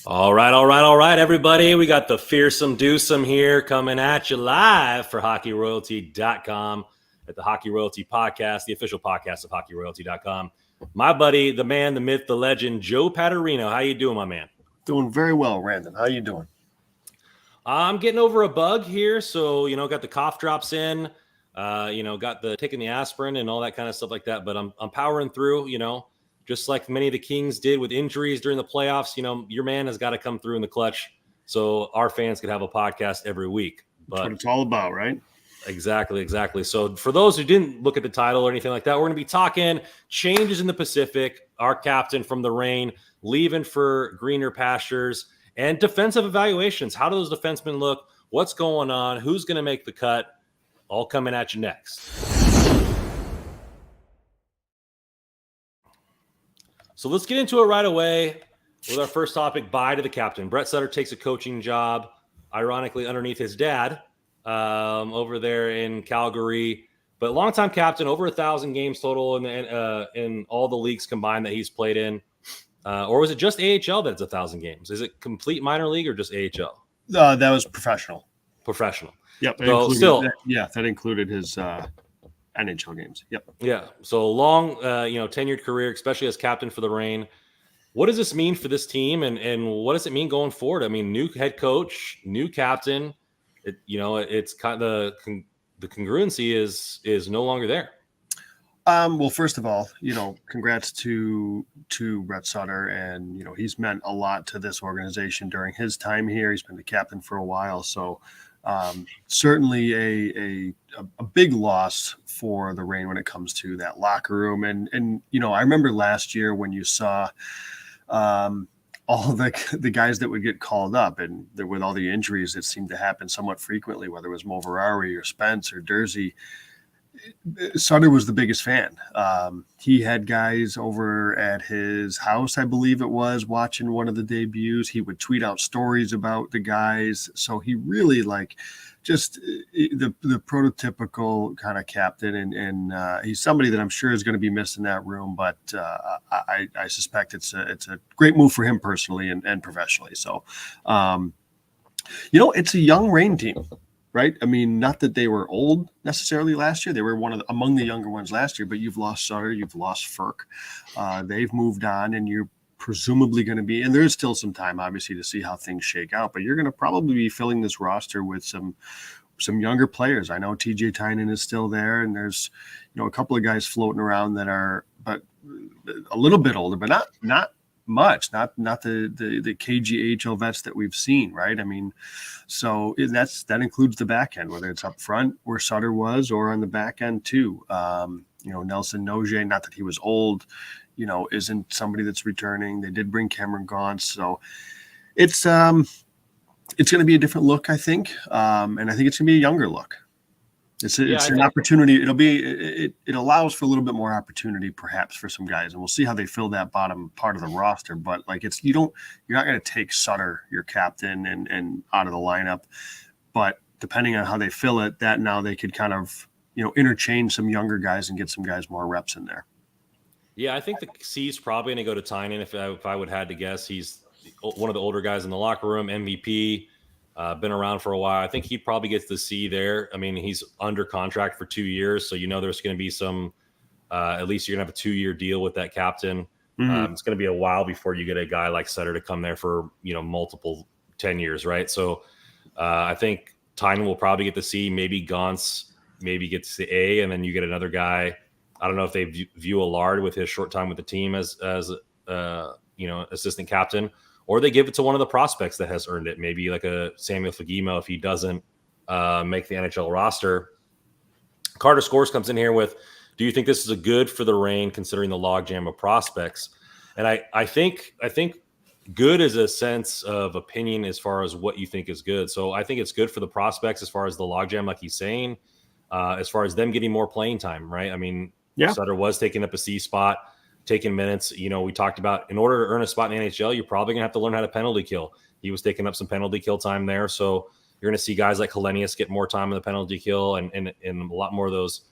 All right, everybody. We got the Fearsome Dewsome here coming at you live for HockeyRoyalty.com at the Hockey Royalty Podcast, the official podcast of HockeyRoyalty.com. My buddy, the man, the myth, the legend, Joe Paterino. How you doing, my man? Doing very well, Randon. How you doing? I'm getting over a bug here, so got the cough drops in, got the taking the aspirin and all that kind of stuff like that. But I'm powering through, just like many of the Kings did with injuries during the playoffs. Your man has got to come through in the clutch, so our fans could have a podcast every week. But that's what it's all about, right? Exactly. So for those who didn't look at the title or anything like that, we're going to be talking changes in the Pacific, our captain from the Reign leaving for greener pastures, and defensive evaluations. How do those defensemen look? What's going on? Who's going to make the cut? All coming at you next. So let's get into it right away with our first topic, bye to the captain. Brett Sutter takes a coaching job, ironically, underneath his dad over there in Calgary. But longtime captain, over 1,000 games total in all the leagues combined that he's played in. Or was it just AHL that's 1,000 games? Is it complete minor league or just AHL? That was professional. Professional. Yep. That included his NHL games. Yep. Yeah. So long, tenured career, especially as captain for the Reign. What does this mean for this team, and what does it mean going forward? I mean, new head coach, new captain. It's kind of the congruency is no longer there. Well, first of all, congrats to Brett Sutter, and he's meant a lot to this organization during his time here. He's been the captain for a while, so certainly a big loss for the Reign when it comes to that locker room. And I remember last year when you saw all the guys that would get called up, and with all the injuries that seemed to happen somewhat frequently, whether it was Moverari or Spence or Dursey. Sutter was the biggest fan. He had guys over at his house, I believe it was, watching one of the debuts. He would tweet out stories about the guys. So he really just the prototypical kind of captain. And he's somebody that I'm sure is going to be missed in that room. But I suspect it's a great move for him personally and professionally. So, it's a young Reign team. Right. I mean, not that they were old necessarily last year. They were among the younger ones last year, but you've lost Sutter, you've lost Ferk. They've moved on, and you're presumably going to be, and there's still some time, obviously, to see how things shake out, but you're going to probably be filling this roster with some younger players. I know TJ Tynan is still there, and there's, a couple of guys floating around that are, but a little bit older, but not much, not the KGHL vets that we've seen, right? I mean, so that includes the back end, whether it's up front where Sutter was or on the back end too. Nelson Noje, not that he was old, isn't somebody that's returning. They did bring Cameron Gaunce, so it's going to be a different look, I think, and I think it's going to be a younger look. It's an opportunity. It allows for a little bit more opportunity, perhaps, for some guys, and we'll see how they fill that bottom part of the roster. But you're not going to take Sutter, your captain, and out of the lineup. But depending on how they fill it, that now they could kind of interchange some younger guys and get some guys more reps in there. Yeah, I think the C's probably going to go to Tynan. If I would had to guess, he's one of the older guys in the locker room, MVP. Been around for a while. I think he probably gets the C there. I mean, he's under contract for 2 years, so there's going to be some. At least you're going to have a 2-year deal with that captain. Mm-hmm. It's going to be a while before you get a guy like Sutter to come there for multiple 10 years, right? So I think Tynan will probably get the C. Maybe Gaunce maybe gets the A, and then you get another guy. I don't know if they view Allard with his short time with the team as assistant captain. Or they give it to one of the prospects that has earned it, maybe like a Samuel Fagemo if he doesn't make the NHL roster. Carter Scores comes in here with, do you think this is a good for the Reign considering the logjam of prospects? And I think good is a sense of opinion as far as what you think is good. So I think it's good for the prospects as far as the logjam, like he's saying, as far as them getting more playing time, right? I mean, Sutter was taking up a C spot. Taking minutes, we talked about in order to earn a spot in the NHL, you're probably going to have to learn how to penalty kill. He was taking up some penalty kill time there. So you're going to see guys like Hellenius get more time in the penalty kill and a lot more of those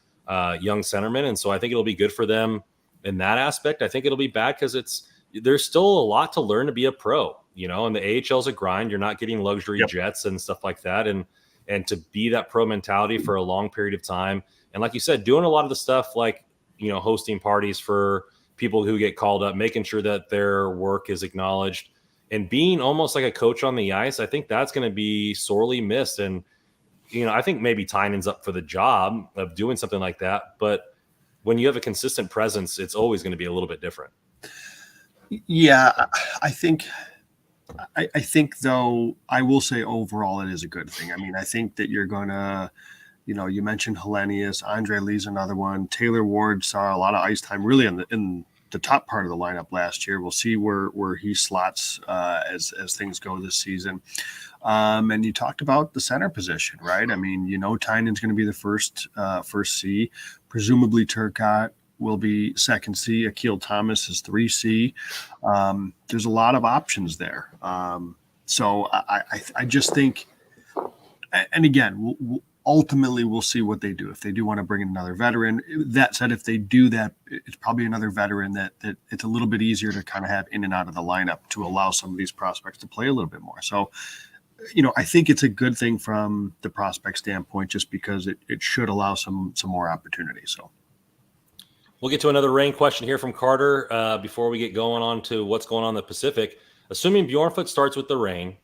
young centermen. And so I think it'll be good for them in that aspect. I think it'll be bad because it's, there's still a lot to learn to be a pro, and the AHL is a grind. You're not getting luxury jets and stuff like that. And to be that pro mentality for a long period of time. And like you said, doing a lot of the stuff like, hosting parties for people who get called up, making sure that their work is acknowledged, and being almost like a coach on the ice. I think that's going to be sorely missed. And, I think maybe Tynan's up for the job of doing something like that. But when you have a consistent presence, it's always going to be a little bit different. Yeah, I think though, I will say overall it is a good thing. I mean, I think that you're going to, you mentioned Hellenius, Andre Lee's another one. Taylor Ward saw a lot of ice time really in the top part of the lineup last year. We'll see where he slots as things go this season. And you talked about the center position, right? I mean, Tynan's going to be the first C. Presumably Turcotte will be second C. Akil Thomas is 3C. There's a lot of options there. So I just think, and again, ultimately we'll see what they do. If they do want to bring in another veteran, that said, if they do that, it's probably another veteran that it's a little bit easier to kind of have in and out of the lineup to allow some of these prospects to play a little bit more. So, I think it's a good thing from the prospect standpoint, just because it should allow some more opportunities. So we'll get to another rain question here from Carter before we get going on to what's going on in the Pacific. Assuming Bjornfoot starts with the rain,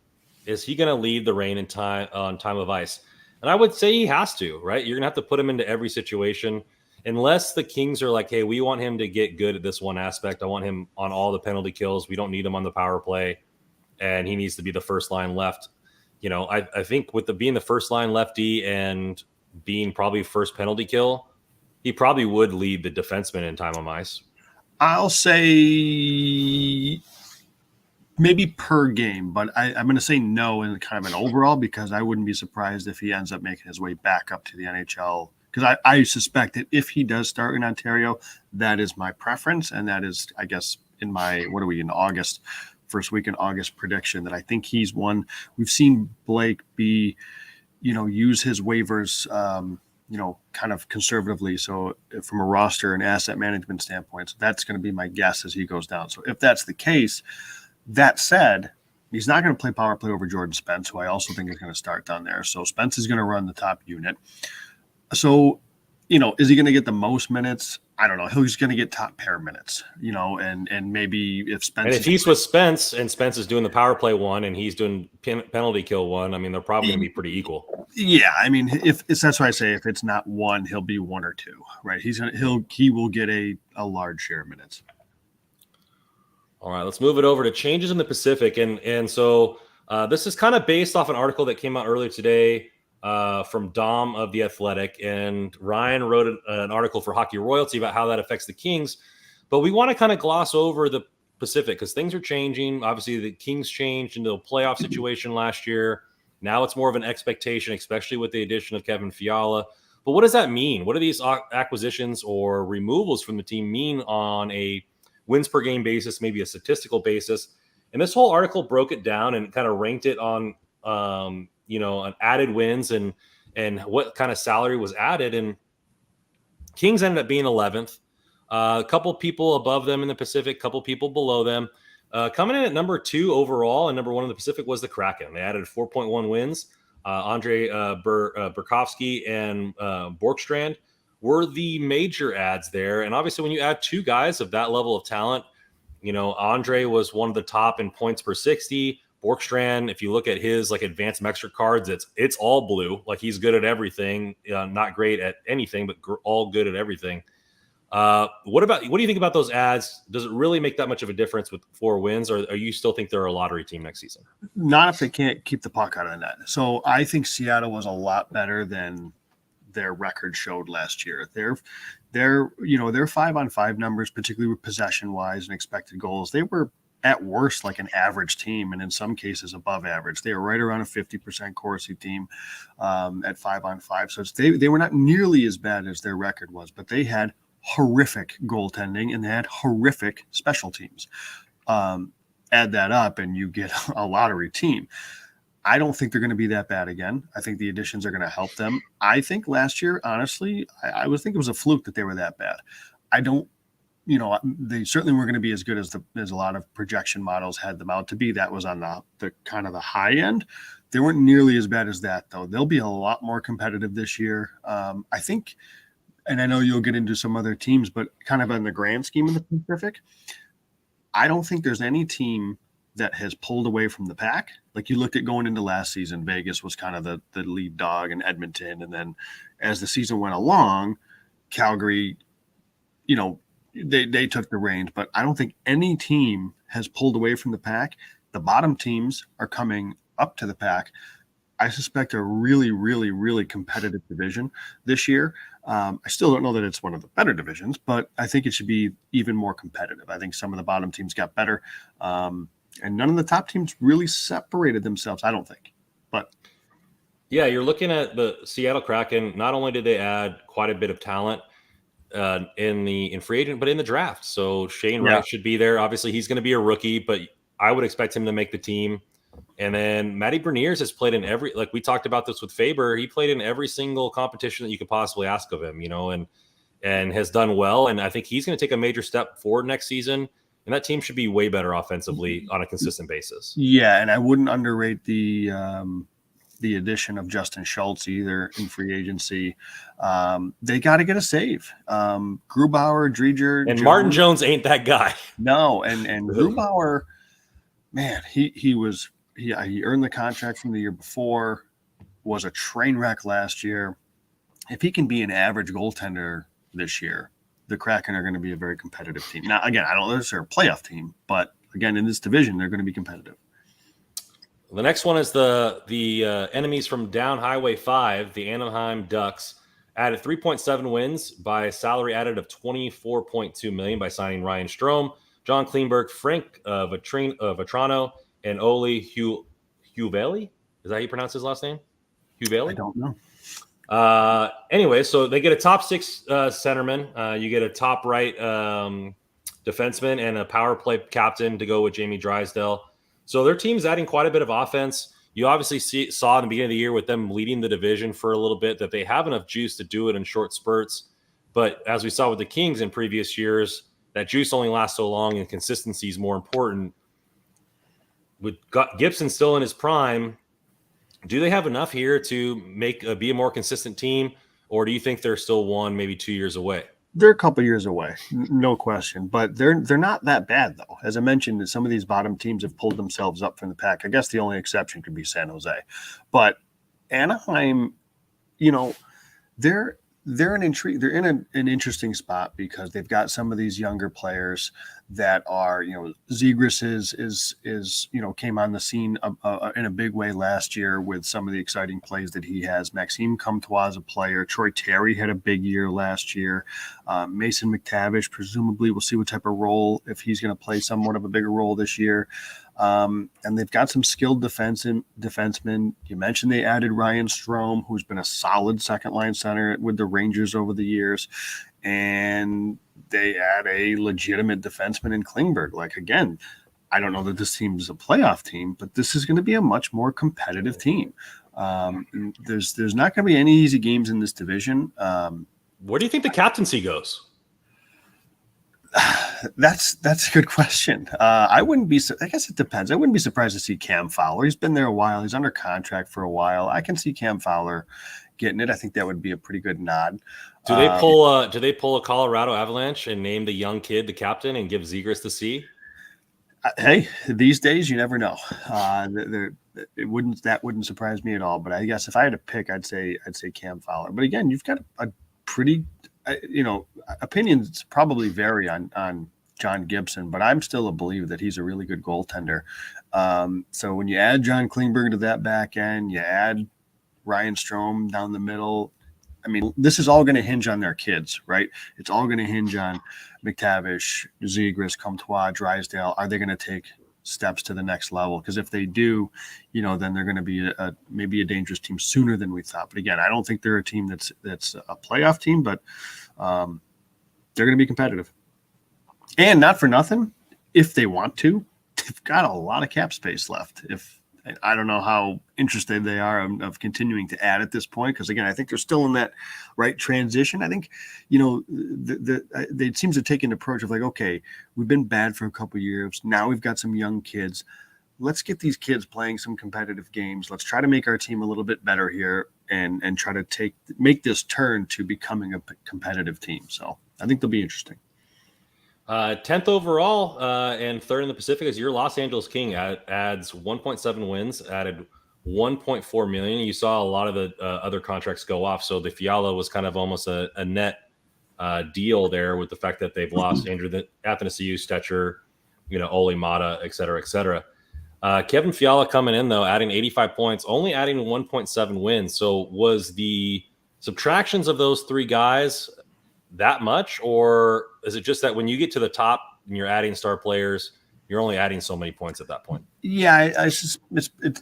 is he going to lead the rain on time of ice? And I would say he has to, right? You're going to have to put him into every situation, unless the Kings are like, hey, we want him to get good at this one aspect. I want him on all the penalty kills. We don't need him on the power play, and he needs to be the first line left. I think with being the first line lefty and being probably first penalty kill, he probably would lead the defenseman in time on ice. I'll say maybe per game, but I'm going to say no in kind of an overall, because I wouldn't be surprised if he ends up making his way back up to the NHL. Because I suspect that if he does start in Ontario, that is my preference. And that is, I guess, in my, in August, first week in August prediction, that I think he's one. We've seen Blake be, use his waivers, kind of conservatively. So from a roster and asset management standpoint, so that's going to be my guess as he goes down. So if that's the case, that said, he's not going to play power play over Jordan Spence, who I also think is going to start down there. So Spence is going to run the top unit. So, is he going to get the most minutes? I don't know. He's going to get top pair minutes, and maybe if Spence. And if he's with Spence and Spence is doing the power play one and he's doing penalty kill one, I mean, they're probably going to be pretty equal. Yeah, I mean, if that's why I say if it's not one, he'll be one or two, right? He will get a large share of minutes. All right, let's move it over to changes in the Pacific. And so this is kind of based off an article that came out earlier today from Dom of The Athletic. And Ryan wrote an article for Hockey Royalty about how that affects the Kings. But we want to kind of gloss over the Pacific because things are changing. Obviously, the Kings changed into a playoff situation last year. Now it's more of an expectation, especially with the addition of Kevin Fiala. But what does that mean? What do these acquisitions or removals from the team mean on a wins per game basis, maybe a statistical basis? And this whole article broke it down and kind of ranked it on, an added wins and what kind of salary was added. And Kings ended up being 11th. A couple people above them in the Pacific, a couple people below them. Coming in at number 2 overall and number 1 in the Pacific was the Kraken. They added 4.1 wins. Andre Burakovsky and Borkstrand were the major adds there. And obviously when you add 2 guys of that level of talent, Andre was one of the top in points per 60. Borkstrand, if you look at his advanced metric cards, it's all blue. He's good at everything, not great at anything, but all good at everything. What do you think about those ads? Does it really make that much of a difference with 4 wins, or you still think they're a lottery team next season? Not if they can't keep the puck out of the net. So I think Seattle was a lot better than their record showed last year. Their 5-on-5 numbers, particularly with possession wise and expected goals, they were at worst an average team, and in some cases above average. They were right around a 50% Corsi team at 5-on-5. So they were not nearly as bad as their record was, but they had horrific goaltending and they had horrific special teams. Add that up and you get a lottery team. I don't think they're going to be that bad again. I think the additions are going to help them. I think last year, honestly, I would think it was a fluke that they were that bad. I don't they certainly weren't going to be as good as a lot of projection models had them out to be. That was on the kind of the high end. They weren't nearly as bad as that, though. They'll be a lot more competitive this year. I think, and I know you'll get into some other teams, but kind of in the grand scheme of the Pacific, I don't think there's any team that has pulled away from the pack. Like you looked at going into last season, Vegas was kind of the lead dog in Edmonton. And then as the season went along, Calgary, they took the reins, but I don't think any team has pulled away from the pack. The bottom teams are coming up to the pack. I suspect a really, really, really competitive division this year. I still don't know that it's one of the better divisions, but I think it should be even more competitive. I think some of the bottom teams got better, and none of the top teams really separated themselves, I don't think. But yeah, you're looking at the Seattle Kraken. Not only did they add quite a bit of talent in free agent, but in the draft. So Shane Wright should be there. Obviously, he's going to be a rookie, but I would expect him to make the team. And then Matty Beniers has played in every, like we talked about this with Faber, he played in every single competition that you could possibly ask of him, and has done well. And I think he's going to take a major step forward next season. And that team should be way better offensively on a consistent basis. Yeah, and I wouldn't underrate the addition of Justin Schultz either in free agency. They got to get a save. Grubauer, Dreger, and Jones. Martin Jones ain't that guy. No, and Grubauer, man, he earned the contract from the year before, was a train wreck last year. If he can be an average goaltender this year, the Kraken are going to be a very competitive team. Now, again, I don't know if they're a playoff team, but again, in this division, they're going to be competitive. The next one is the enemies from down Highway 5, the Anaheim Ducks, added 3.7 wins by salary added of $24.2 million by signing Ryan Strome, John Klingberg, Frank Vetrano, and Oli Huvelli. Is that how you pronounce his last name? Huvelli? I don't know. Anyway, so they get a top six centerman. You get a top right defenseman and a power play captain to go with Jamie Drysdale. So their team's adding quite a bit of offense. You obviously saw in the beginning of the year with them leading the division for a little bit that they have enough juice to do it in short spurts. But as we saw with the Kings in previous years, that juice only lasts so long and consistency is more important. With Gibson still in his prime, do they have enough here to be a more consistent team, or do you think they're still 1, maybe 2 years away? They're a couple years away, no question. But they're not that bad, though. As I mentioned, some of these bottom teams have pulled themselves up from the pack. I guess the only exception could be San Jose. But Anaheim, they're in an interesting spot because they've got some of these younger players that are, Zegras is came on the scene in a big way last year with some of the exciting plays that he has. Maxime Comtois is a player. Troy Terry had a big year last year. Mason McTavish, presumably we'll see what type of role, if he's going to play somewhat of a bigger role this year. And they've got some skilled defensemen. You mentioned they added Ryan Strome, who's been a solid second-line center with the Rangers over the years. And they add a legitimate defenseman in Klingberg. Like, again, I don't know that this team is a playoff team, but this is going to be a much more competitive team. There's not going to be any easy games in this division. Where do you think the captaincy goes? That's a good question. I guess it depends. I wouldn't be surprised to see Cam Fowler. He's been there a while. He's under contract for a while. I can see Cam Fowler getting it. I think that would be a pretty good nod. Do they pull a Colorado Avalanche and name the young kid the captain and give Zegras the C? Hey, these days you never know. That wouldn't surprise me at all. But I guess if I had to pick, I'd say Cam Fowler. But again, you've got a pretty opinions probably vary on John Gibson, but I'm still a believer that he's a really good goaltender. So when you add John Klingberg to that back end, you add Ryan Strome down the middle. I mean, this is all going to hinge on their kids, right? It's all going to hinge on McTavish, Zegras, Comtois, Drysdale. Are they going to take steps to the next level? Because if they do, then they're going to be maybe a dangerous team sooner than we thought. But again, I don't think they're a team that's a playoff team, but they're going to be competitive. And not for nothing, if they want to, they've got a lot of cap space left. I don't know how interested they are of continuing to add at this point, because again, I think they're still in that right transition. I think, they seem to take an approach of like, okay, we've been bad for a couple of years. Now we've got some young kids. Let's get these kids playing some competitive games. Let's try to make our team a little bit better here and try to make this turn to becoming a competitive team. So I think they'll be interesting. 10th overall and third in the Pacific is your Los Angeles King. Adds 1.7 wins, added 1.4 million. You saw a lot of the other contracts go off, so the Fiala was kind of almost a net deal there with the fact that they've lost Andrew Athanasiou, Stetcher, Ole Mata, et cetera, et cetera. Kevin Fiala coming in though, adding 85 points, only adding 1.7 wins. So was the subtractions of those three guys that much, or is it just that when you get to the top and you're adding star players, you're only adding so many points at that point? Yeah,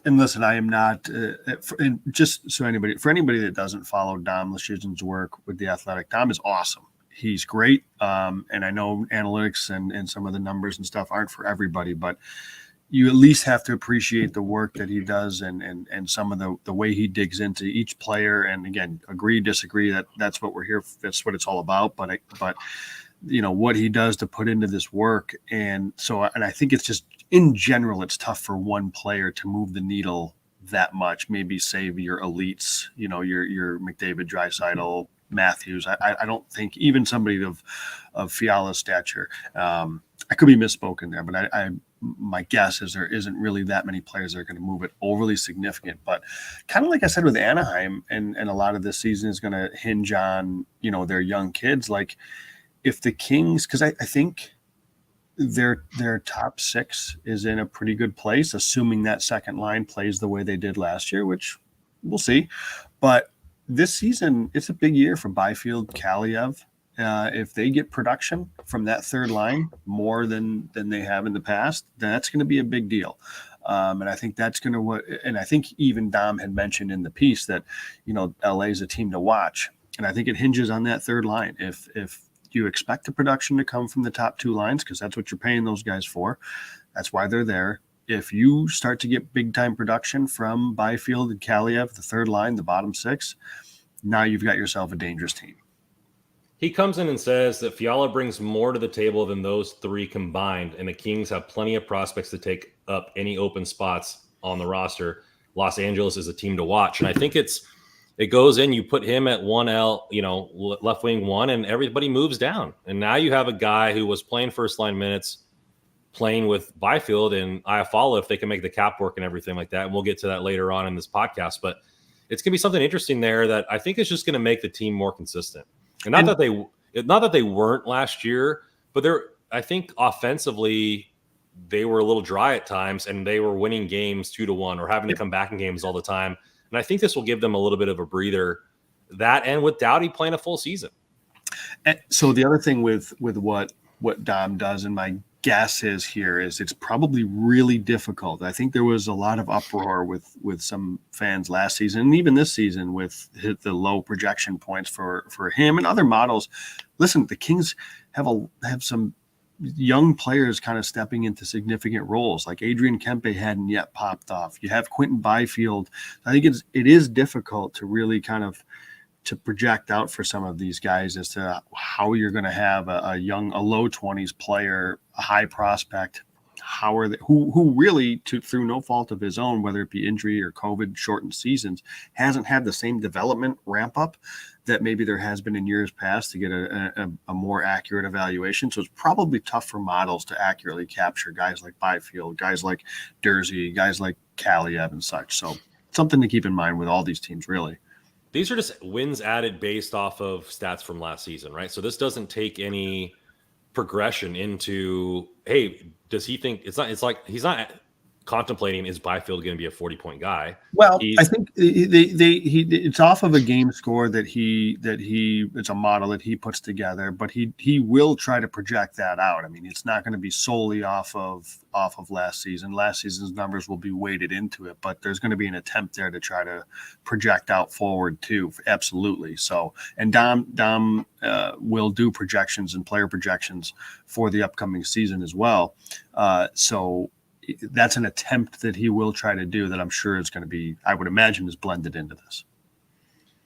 and listen, I am not for anybody that doesn't follow Dom Luszczyszyn's work with The Athletic. Dom is awesome. He's great, and I know analytics and some of the numbers and stuff aren't for everybody, but you at least have to appreciate the work that he does and some of the way he digs into each player. And again, agree, disagree, that's what we're here. That's what it's all about. But what he does to put into this work. And I think it's just in general, it's tough for one player to move the needle that much. Maybe save your elites, your McDavid, Draisaitl, Matthews. I don't think even somebody of Fiala's stature, I could be misspoken there, but my guess is there isn't really that many players that are going to move it overly significant. But kind of like I said with Anaheim, and a lot of this season is going to hinge on, their young kids. Like if the Kings, because I think their top six is in a pretty good place, assuming that second line plays the way they did last year, which we'll see. But this season, it's a big year for Byfield, Kaliev. If they get production from that third line more than they have in the past, then that's going to be a big deal. And I think that's going to and I think even Dom had mentioned in the piece that, LA is a team to watch. And I think it hinges on that third line. If you expect the production to come from the top two lines, because that's what you're paying those guys for, that's why they're there. If you start to get big time production from Byfield and Kaliev, the third line, the bottom six, now you've got yourself a dangerous team. He comes in and says that Fiala brings more to the table than those three combined, and the Kings have plenty of prospects to take up any open spots on the roster. Los Angeles is a team to watch, and I think it goes in. You put him at 1L, left wing one, and everybody moves down. And now you have a guy who was playing first line minutes, playing with Byfield and Iafallo if they can make the cap work and everything like that. And we'll get to that later on in this podcast, but it's going to be something interesting there that I think is just going to make the team more consistent. And not that they weren't last year, but I think offensively they were a little dry at times, and they were winning games 2-1 or having to come back in games all the time. And I think this will give them a little bit of a breather. That, and with Doughty playing a full season. And so the other thing with what Dom does, and my guess is it's probably really difficult. I think there was a lot of uproar with some fans last season and even this season with the low projection points for him and other models. Listen, the Kings have some young players kind of stepping into significant roles, like Adrian Kempe hadn't yet popped off. You have Quentin Byfield. I think it is difficult to really kind of to project out for some of these guys as to how you're going to have a low 20s player, a high prospect, who really, through no fault of his own, whether it be injury or COVID shortened seasons, hasn't had the same development ramp up that maybe there has been in years past to get a more accurate evaluation. So it's probably tough for models to accurately capture guys like Byfield, guys like Durzi, guys like Kaliev and such. So something to keep in mind with all these teams, really. These are just wins added based off of stats from last season, right? So this doesn't take any progression into, hey, does he think it's like he's not contemplating, is Byfield going to be a 40-point guy? Well, I think it's off of a game score that it's a model that he puts together, but he will try to project that out. I mean, it's not going to be solely off of last season. Last season's numbers will be weighted into it, but there's going to be an attempt there to try to project out forward too. Absolutely. So, and Dom will do projections and player projections for the upcoming season as well. So that's an attempt that he will try to do that I'm sure is going to be, I would imagine, is blended into this.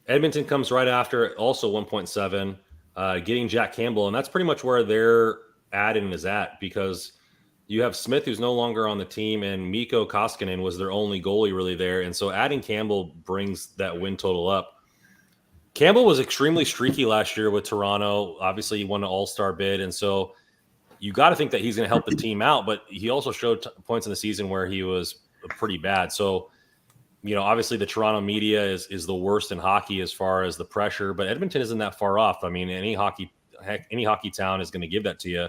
Edmonton comes right after, also 1.7, getting Jack Campbell, and that's pretty much where their add-in is at, because you have Smith, who's no longer on the team, and Mikko Koskinen was their only goalie really there, and so adding Campbell brings that win total up. Campbell was extremely streaky last year with Toronto. Obviously, he won an all-star bid, and so you got to think that he's going to help the team out, but he also showed points in the season where he was pretty bad. So, obviously the Toronto media is the worst in hockey as far as the pressure, but Edmonton isn't that far off. I mean, any hockey town is going to give that to you.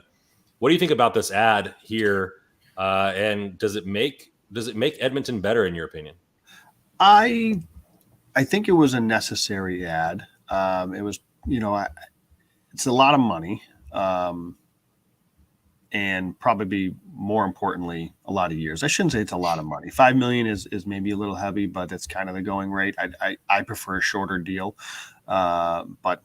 What do you think about this ad here? And does it make Edmonton better in your opinion? I think it was a necessary ad. It was, it's a lot of money. And probably more importantly, a lot of years. I shouldn't say it's a lot of money. $5 million is maybe a little heavy, but that's kind of the going rate. I prefer a shorter deal, but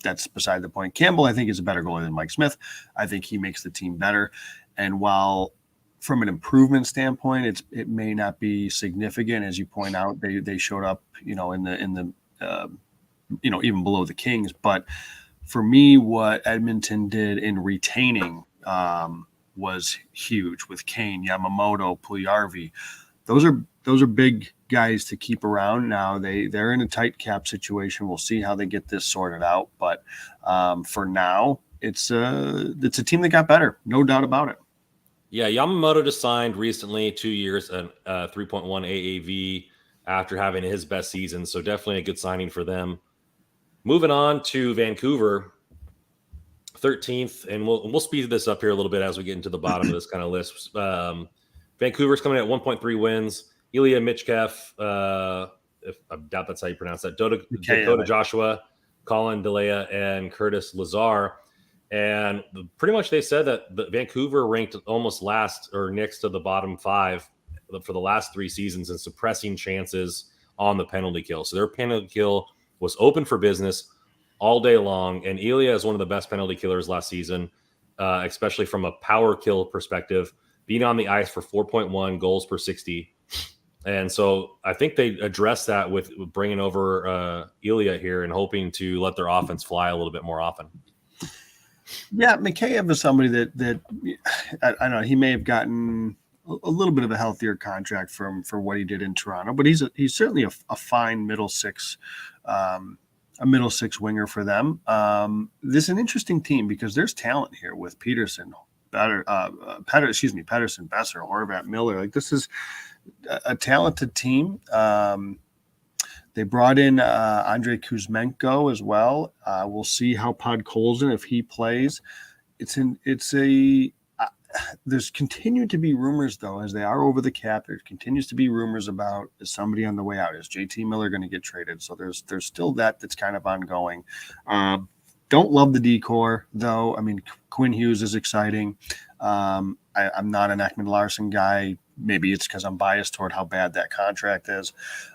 that's beside the point. Campbell, I think, is a better goalie than Mike Smith. I think he makes the team better. And while from an improvement standpoint, it may not be significant, as you point out, they showed up, in the even below the Kings. But for me, what Edmonton did in retaining was huge with Kane, Yamamoto, Puljujarvi. Those are big guys to keep around. Now they're in a tight cap situation. We'll see how they get this sorted out. But for now, it's a team that got better, no doubt about it. Yeah, Yamamoto just signed recently, 2 years and 3.1 AAV after having his best season. So definitely a good signing for them. Moving on to Vancouver. 13th, and we'll speed this up here a little bit as we get into the bottom of this kind of list. Vancouver's coming at 1.3 wins. Ilya Michkov, if I doubt that's how you pronounce that. Dakota Joshua, Colin Delea, and Curtis Lazar. And pretty much they said that the Vancouver ranked almost last or next to the bottom 5 for the last 3 seasons in suppressing chances on the penalty kill. So their penalty kill was open for business all day long, and Ilya is one of the best penalty killers last season, especially from a power kill perspective, being on the ice for 4.1 goals per 60. And so I think they addressed that with bringing over Ilya here and hoping to let their offense fly a little bit more often. Yeah, Mikheyev is somebody that I don't know. He may have gotten a little bit of a healthier contract for what he did in Toronto, but he's certainly a fine middle six. A middle six winger for them. This is an interesting team because there's talent here with Peterson, Pedersen, Besser, Horvat, Miller. Like, this is a talented team. They brought in Andrei Kuzmenko as well. We'll see how Podkolzin, if he plays. There's continued to be rumors, though, as they are over the cap. There continues to be rumors about, is somebody on the way out? Is JT Miller going to get traded? So there's still that's kind of ongoing. Don't love the decor, though. I mean, Quinn Hughes is exciting. I'm not an Ekman Larson guy. Maybe it's because I'm biased toward how bad that contract is.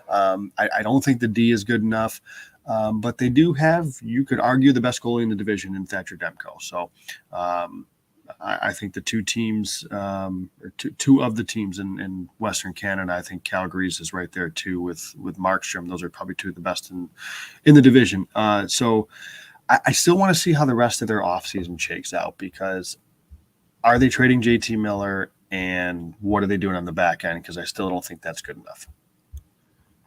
I don't think the D is good enough. But they do have, you could argue, the best goalie in the division in Thatcher Demko. So I think the two teams, or two of the teams in Western Canada, I think Calgary's is right there too with Markstrom. Those are probably two of the best in the division. So I still want to see how the rest of their offseason shakes out, because are they trading JT Miller and what are they doing on the back end? Because I still don't think that's good enough.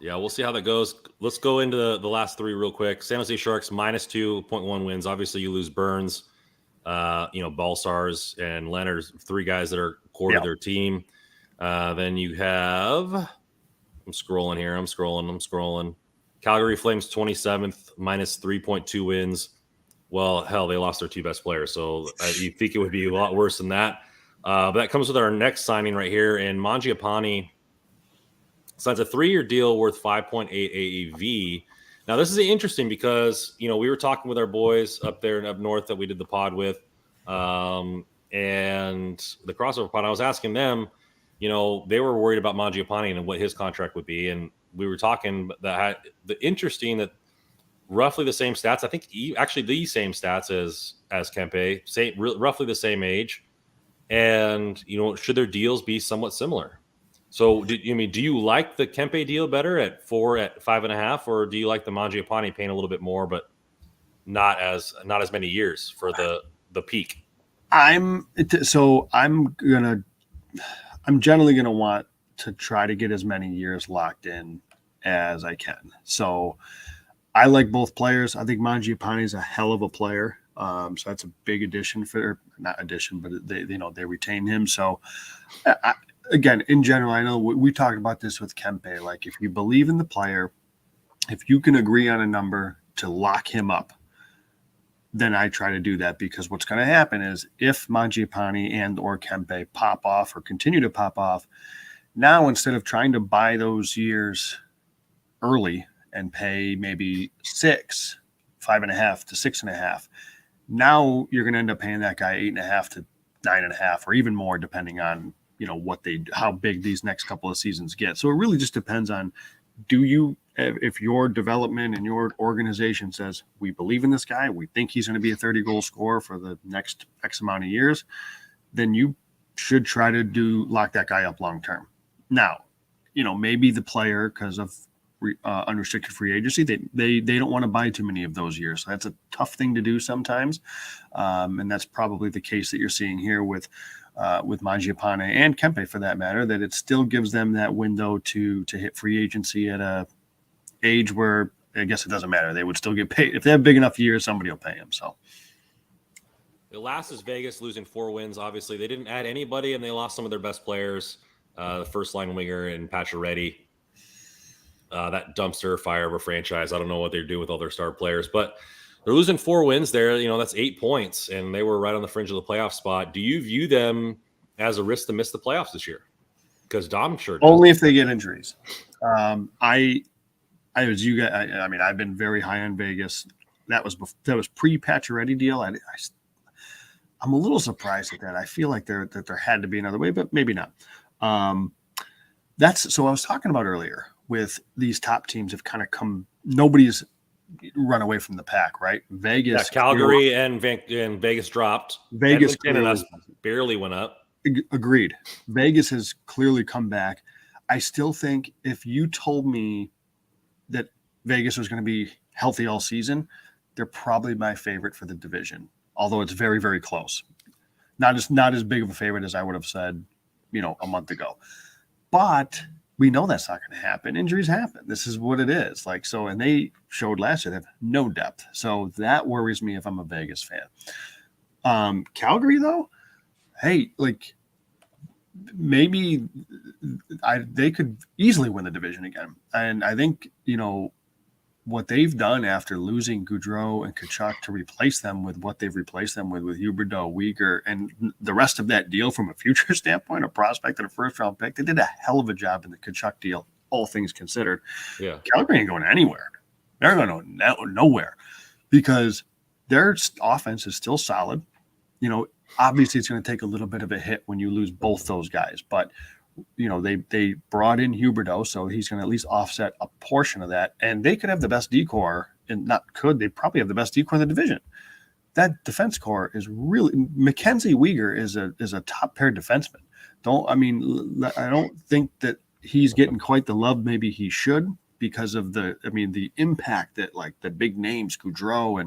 Yeah, we'll see how that goes. Let's go into the last 3 real quick. San Jose Sharks minus 2.1 wins. Obviously, you lose Burns, Balsars, and Leonard, 3 guys that are core to their team. Then you have, I'm scrolling. Calgary Flames 27th, minus 3.2 wins. Well, hell, they lost their 2 best players, so you think it would be a lot worse than that. But that comes with our next signing right here, and Mangiapane signs a 3-year deal worth 5.8 AAV. Now, this is interesting because, we were talking with our boys up there and up north that we did the pod with, and the crossover pod. I was asking them, they were worried about Mangiapane and what his contract would be, and we were talking that interesting that roughly the same stats. I think actually the same stats as Kempe, roughly the same age. And, should their deals be somewhat similar? So, do you like the Kempe deal better at 5.5, or do you like the Mangiapane paying a little bit more, but not as many years for the peak? I'm generally gonna want to try to get as many years locked in as I can. So I like both players. I think Mangiapane is a hell of a player. So that's a big addition not addition, but they retain him. So again, in general, I know we talked about this with Kempe. Like, if you believe in the player, if you can agree on a number to lock him up, then I try to do that, because what's going to happen is if Mangiapane and or Kempe pop off or continue to pop off, now instead of trying to buy those years early and pay maybe 5.5 to 6.5, now you're going to end up paying that guy 8.5 to 9.5, or even more, depending on how big these next couple of seasons get. So it really just depends on, if your development and your organization says, we believe in this guy, we think he's going to be a 30-goal scorer for the next X amount of years, then you should try to lock that guy up long term. Now, maybe the player, because of unrestricted free agency, they don't want to buy too many of those years. So that's a tough thing to do sometimes, and that's probably the case that you're seeing here with Mangiapane and Kempe, for that matter, that it still gives them that window to hit free agency at a age where I guess it doesn't matter. They would still get paid. If they have big enough years, somebody will pay them. So the last is Vegas losing 4 wins. Obviously, they didn't add anybody, and they lost some of their best players. The first line winger in Pacioretty. That dumpster fire of a franchise. I don't know what they're doing with all their star players, but they're losing 4 wins there. That's 8 points, and they were right on the fringe of the playoff spot. Do you view them as a risk to miss the playoffs this year? Because Dom sure does. Only if they get injuries. I've been very high on Vegas. That was pre-Pacioretty deal. I'm a little surprised at that. I feel like there had to be another way, but maybe not. So I was talking about earlier with these top teams have kind of come. Nobody's run away from the pack, right? Vegas, Calgary, and Vegas dropped. Vegas and us barely went up. Agreed. Vegas has clearly come back. I still think if you told me that Vegas was going to be healthy all season, they're probably my favorite for the division, although it's very, very close. Not as big of a favorite as I would have said, a month ago. But we know that's not going to happen. Injuries happen. This is what it is. And they showed last year they have no depth. So that worries me if I'm a Vegas fan. Calgary, though, hey, maybe they could easily win the division again. And I think, what they've done after losing Gaudreau and Tkachuk to replace them with what they've replaced them with Huberdeau, Uyghur, and the rest of that deal from a future standpoint, a prospect and a first-round pick, they did a hell of a job in the Tkachuk deal, all things considered. Yeah, Calgary ain't going anywhere. They're going nowhere because their offense is still solid. Obviously it's going to take a little bit of a hit when you lose both those guys, but they brought in Huberdeau, so he's going to at least offset a portion of that. And they could have the best decor, they probably have the best decor in the division. That defense core is really Mackenzie Weegar is a top pair defenseman. I don't think that he's getting quite the love maybe he should because of the impact that the big names Gaudreau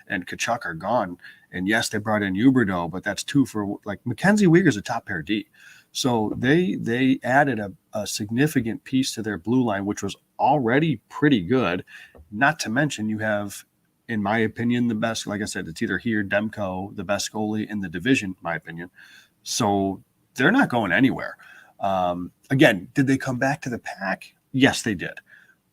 and Tkachuk are gone. And yes, they brought in Huberdeau, but that's 2 for Mackenzie Weegar's a top pair D. So they added a significant piece to their blue line, which was already pretty good. Not to mention you have, in my opinion, the best, like I said, it's either he or Demko, the best goalie in the division, in my opinion. So they're not going anywhere. Again, did they come back to the pack? Yes, they did.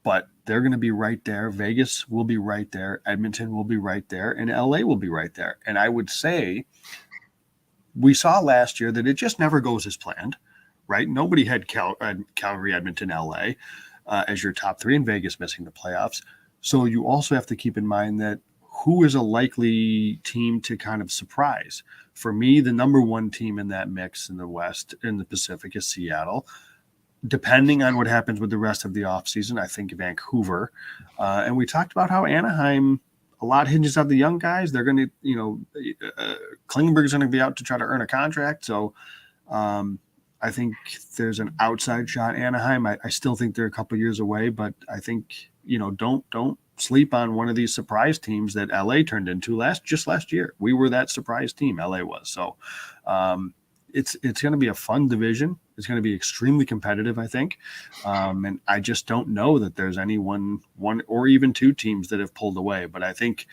But they're going to be right there. Vegas will be right there. Edmonton will be right there. And LA will be right there. And I would say we saw last year that it just never goes as planned, right? Nobody had Calgary, Edmonton, LA as your top 3, and Vegas missing the playoffs. So you also have to keep in mind that who is a likely team to kind of surprise. For me, the number 1 team in that mix in the West, in the Pacific, is Seattle. Depending on what happens with the rest of the offseason, I think Vancouver. And we talked about how Anaheim a lot hinges on the young guys. They're going to, Klingenberg's going to be out to try to earn a contract. So I think there's an outside shot. Anaheim, I still think they're a couple years away, but I think, don't sleep on one of these surprise teams that LA turned into last year. We were that surprise team, LA was. So it's going to be a fun division. It's going to be extremely competitive, I think. And I just don't know that there's any one or even two teams that have pulled away. But I think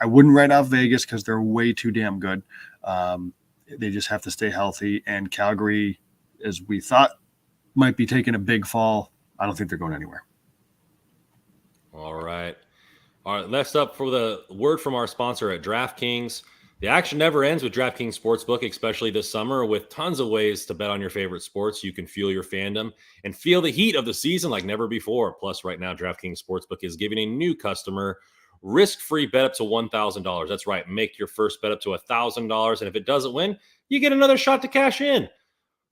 I wouldn't write off Vegas because they're way too damn good. They just have to stay healthy. And Calgary, as we thought, might be taking a big fall. I don't think they're going anywhere. All right. Next up for the word from our sponsor at DraftKings. The action never ends with DraftKings Sportsbook, especially this summer. With tons of ways to bet on your favorite sports, you can fuel your fandom and feel the heat of the season like never before. Plus, right now, DraftKings Sportsbook is giving a new customer risk-free bet up to $1,000. That's right. Make your first bet up to $1,000. And if it doesn't win, you get another shot to cash in.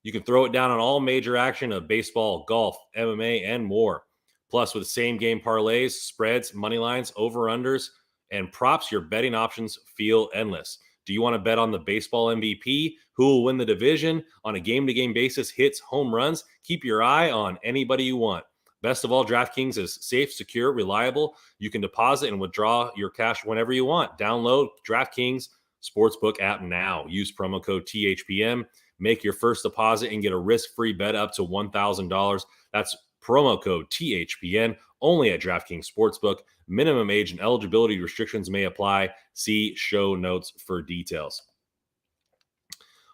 You can throw it down on all major action of baseball, golf, MMA, and more. Plus, with same-game parlays, spreads, money lines, over-unders, and props, your betting options feel endless. Do you want to bet on the baseball MVP? Who will win the division? On a game-to-game basis, hits, home runs? Keep your eye on anybody you want. Best of all, DraftKings is safe, secure, reliable. You can deposit and withdraw your cash whenever you want. Download DraftKings Sportsbook app now. Use promo code THPM. Make your first deposit and get a risk-free bet up to $1,000. That's promo code THPN only at DraftKings Sportsbook. Minimum age and eligibility restrictions may apply. See show notes for details.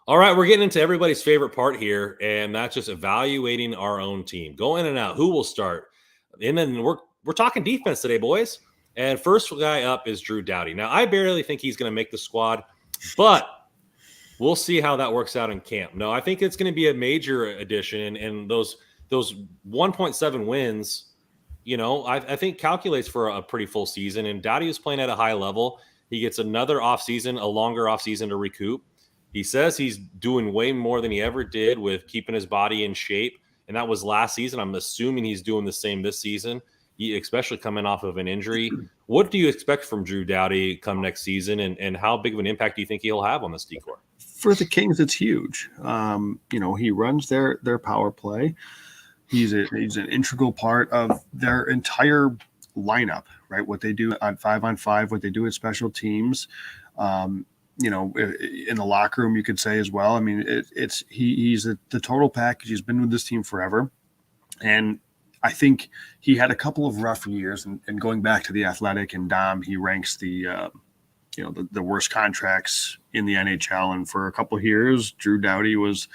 All right, we're getting into everybody's favorite part here, and that's just evaluating our own team. Go in and out. Who will start? And then we're talking defense today, boys. And first guy up is Drew Doughty. Now, I barely think he's going to make the squad, but we'll see how that works out in camp. No, I think it's going to be a major addition, and those 1.7 wins, I think calculates for a pretty full season. And Doughty is playing at a high level. He gets another offseason, a longer offseason to recoup. He says he's doing way more than he ever did with keeping his body in shape. And that was last season. I'm assuming he's doing the same this season, especially coming off of an injury. What do you expect from Drew Doughty come next season? And how big of an impact do you think he'll have on this decor? For the Kings, it's huge. He runs their power play. He's an integral part of their entire lineup, right? What they do on 5-on-5, what they do at special teams, in the locker room, you could say as well. I mean, he's the total package. He's been with this team forever. And I think he had a couple of rough years. And going back to the Athletic and Dom, he ranks the worst contracts in the NHL. And for a couple of years, Drew Doughty was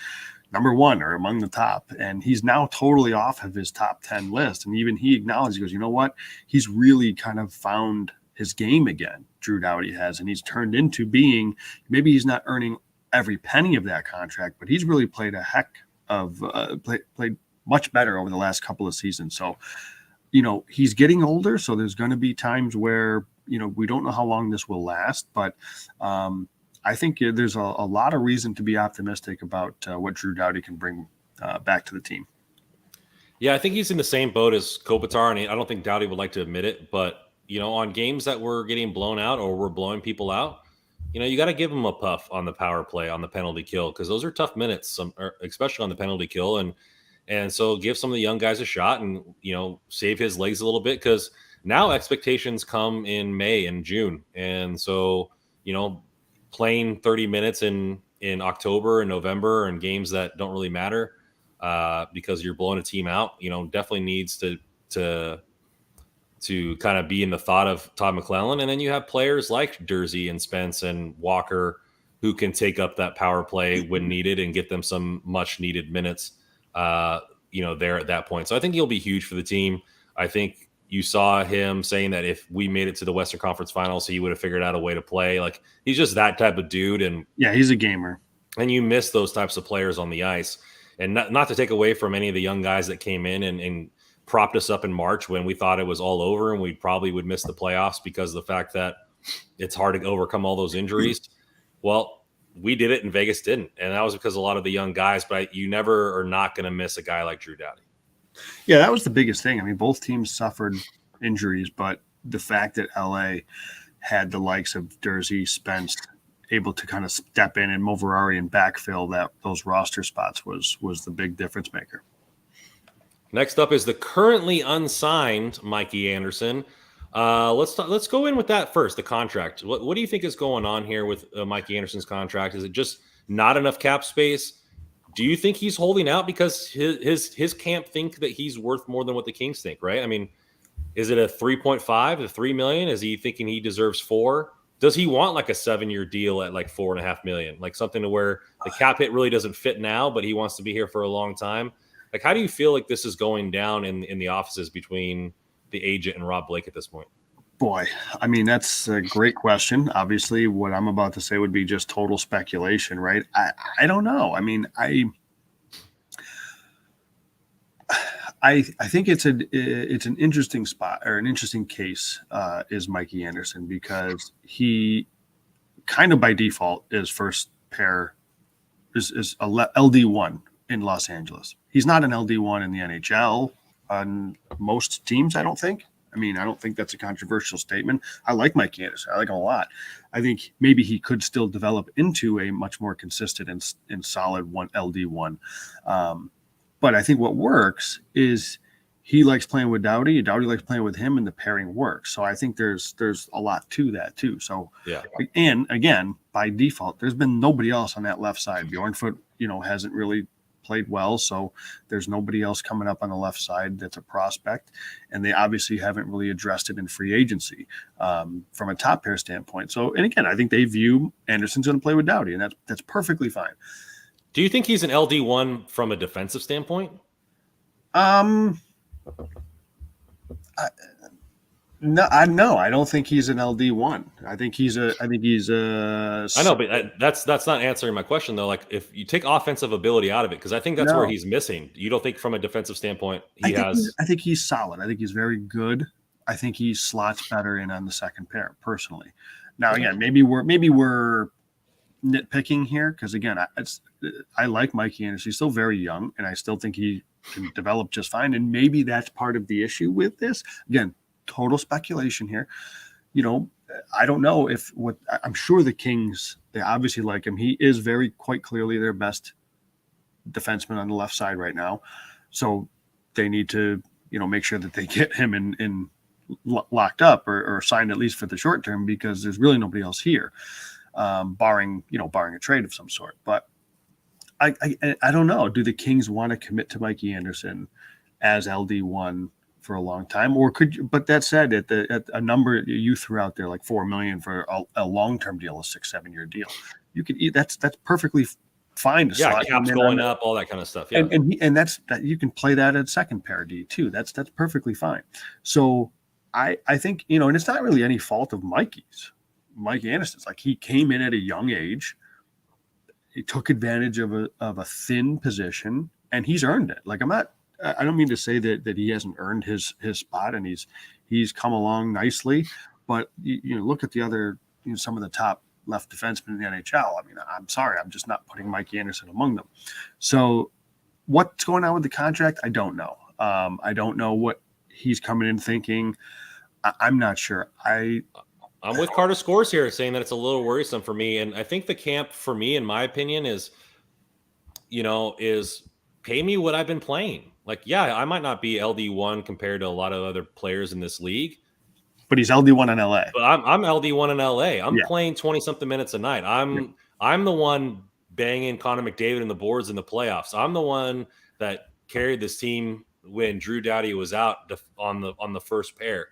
number one or among the top. And he's now totally off of his top 10 list. And even he acknowledged, he goes, you know what? He's really kind of found his game again, Drew Doughty has. And he's turned into being, maybe he's not earning every penny of that contract, but he's really played a heck of, played much better over the last couple of seasons. So, he's getting older. So there's going to be times where, we don't know how long this will last, but I think there's a lot of reason to be optimistic about what Drew Doughty can bring back to the team. Yeah, I think he's in the same boat as Kopitar, and I don't think Doughty would like to admit it, but, on games that we're getting blown out or we're blowing people out, you got to give him a puff on the power play, on the penalty kill, because those are tough minutes, especially on the penalty kill. And so give some of the young guys a shot and, save his legs a little bit, because now expectations come in May and June. And so, playing 30 minutes in October and November and games that don't really matter because you're blowing a team out, definitely needs to kind of be in the thought of Todd McClellan. And then you have players like Durzi and Spence and Walker who can take up that power play when needed and get them some much needed minutes, there at that point. So I think he'll be huge for the team. I think you saw him saying that if we made it to the Western Conference Finals, he would have figured out a way to play. Like, he's just that type of dude. And yeah, he's a gamer. And you miss those types of players on the ice. And not to take away from any of the young guys that came in and propped us up in March when we thought it was all over and we probably would miss the playoffs because of the fact that it's hard to overcome all those injuries. Well, we did it and Vegas didn't. And that was because a lot of the young guys, but you never are not going to miss a guy like Drew Doughty. Yeah, that was the biggest thing. I mean, both teams suffered injuries, but the fact that LA had the likes of Durzi, Spence able to kind of step in and Moverari and backfill those roster spots was the big difference maker. Next up is the currently unsigned Mikey Anderson. Let's go in with that first. The contract. What do you think is going on here with Mikey Anderson's contract? Is it just not enough cap space? Do you think he's holding out because his camp think that he's worth more than what the Kings think? Right? I mean, is it a 3.5 to 3 million? Is he thinking he deserves 4? Does he want like a 7-year deal at like $4.5 million, like something to where the cap hit really doesn't fit now, but he wants to be here for a long time? Like, how do you feel like this is going down in the offices between the agent and Rob Blake at this point? Boy, I mean, that's a great question. Obviously, what I'm about to say would be just total speculation, right? I don't know. I mean, I think it's an interesting spot or an interesting case is Mikey Anderson, because he kind of by default is first pair is a LD1 in Los Angeles. He's not an LD1 in the NHL on most teams, I don't think. I mean, I don't think that's a controversial statement. I like Mikey Anderson. I like him a lot. I think maybe he could still develop into a much more consistent and solid LD1. But I think what works is he likes playing with Doughty. Doughty likes playing with him, and the pairing works. So I think there's a lot to that too. So yeah. And again, by default, there's been nobody else on that left side. Bjornfoot, hasn't really played well, so there's nobody else coming up on the left side that's a prospect, and they obviously haven't really addressed it in free agency from a top pair standpoint. So, and again, I think they view Anderson's going to play with Doughty, and that's perfectly fine. Do you think he's an LD1 from a defensive standpoint? No, I don't think he's an LD1. I think he's a. I know, but that's not answering my question though. Like, if you take offensive ability out of it, because I think that's where he's missing. You don't think from a defensive standpoint I think he's solid. I think he's very good. I think he slots better in on the second pair, personally. Now, again, maybe we're nitpicking here, because again, I like Mikey Anderson. He's still very young, and I still think he can develop just fine. And maybe that's part of the issue with this. Again, total speculation here. I don't know I'm sure the Kings, they obviously like him. He is quite clearly their best defenseman on the left side right now. So they need to, make sure that they get him in locked up or signed at least for the short term, because there's really nobody else here, barring a trade of some sort. But I don't know. Do the Kings want to commit to Mikey Anderson as LD1 for a long time, or could you? But that said, at a number you threw out there, like $4 million for a long-term deal, a 6-7 year deal, you could eat. That's perfectly fine. To caps going up, all that kind of stuff. Yeah, and that's that you can play that at second pair D too. That's perfectly fine. So I think and it's not really any fault of Mikey Anderson's. Like, he came in at a young age. He took advantage of a thin position, and he's earned it. Like, I don't mean to say that he hasn't earned his spot, and he's come along nicely, but look at the other, some of the top left defensemen in the NHL. I mean, I'm sorry, I'm just not putting Mikey Anderson among them. So what's going on with the contract? I don't know. I don't know what he's coming in thinking. I'm not sure. I'm with Carter Scores here, saying that it's a little worrisome for me. And I think the camp for me, in my opinion, is pay me what I've been playing. Like, yeah, I might not be LD1 compared to a lot of other players in this league, but he's LD1 in LA. But I'm LD1 in LA. I'm playing 20-something minutes a night. I'm the one banging Connor McDavid in the boards in the playoffs. I'm the one that carried this team when Drew Doughty was out on the first pair.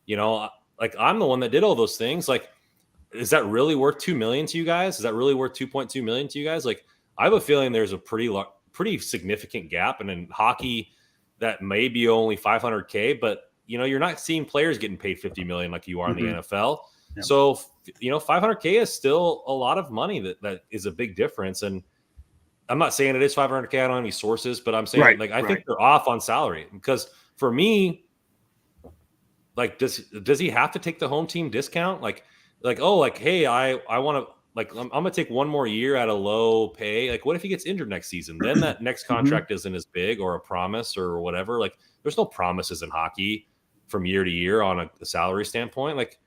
Like, I'm the one that did all those things. Like, is that really worth $2 million to you guys? Is that really worth $2.2 million to you guys? Like, I have a feeling there's a pretty significant gap, and in hockey that may be only $500K, but you're not seeing players getting paid $50 million like you are in the NFL. Yep. So $500K is still a lot of money. That is a big difference. And I'm not saying it is $500K. I don't have any sources, but I'm saying I think they're off on salary, because for me, like, does he have to take the home team discount? Hey, I want to. Like, I'm going to take one more year at a low pay. Like, what if he gets injured next season? Then that next contract isn't as big, or a promise or whatever. Like, there's no promises in hockey from year to year on a salary standpoint. Like,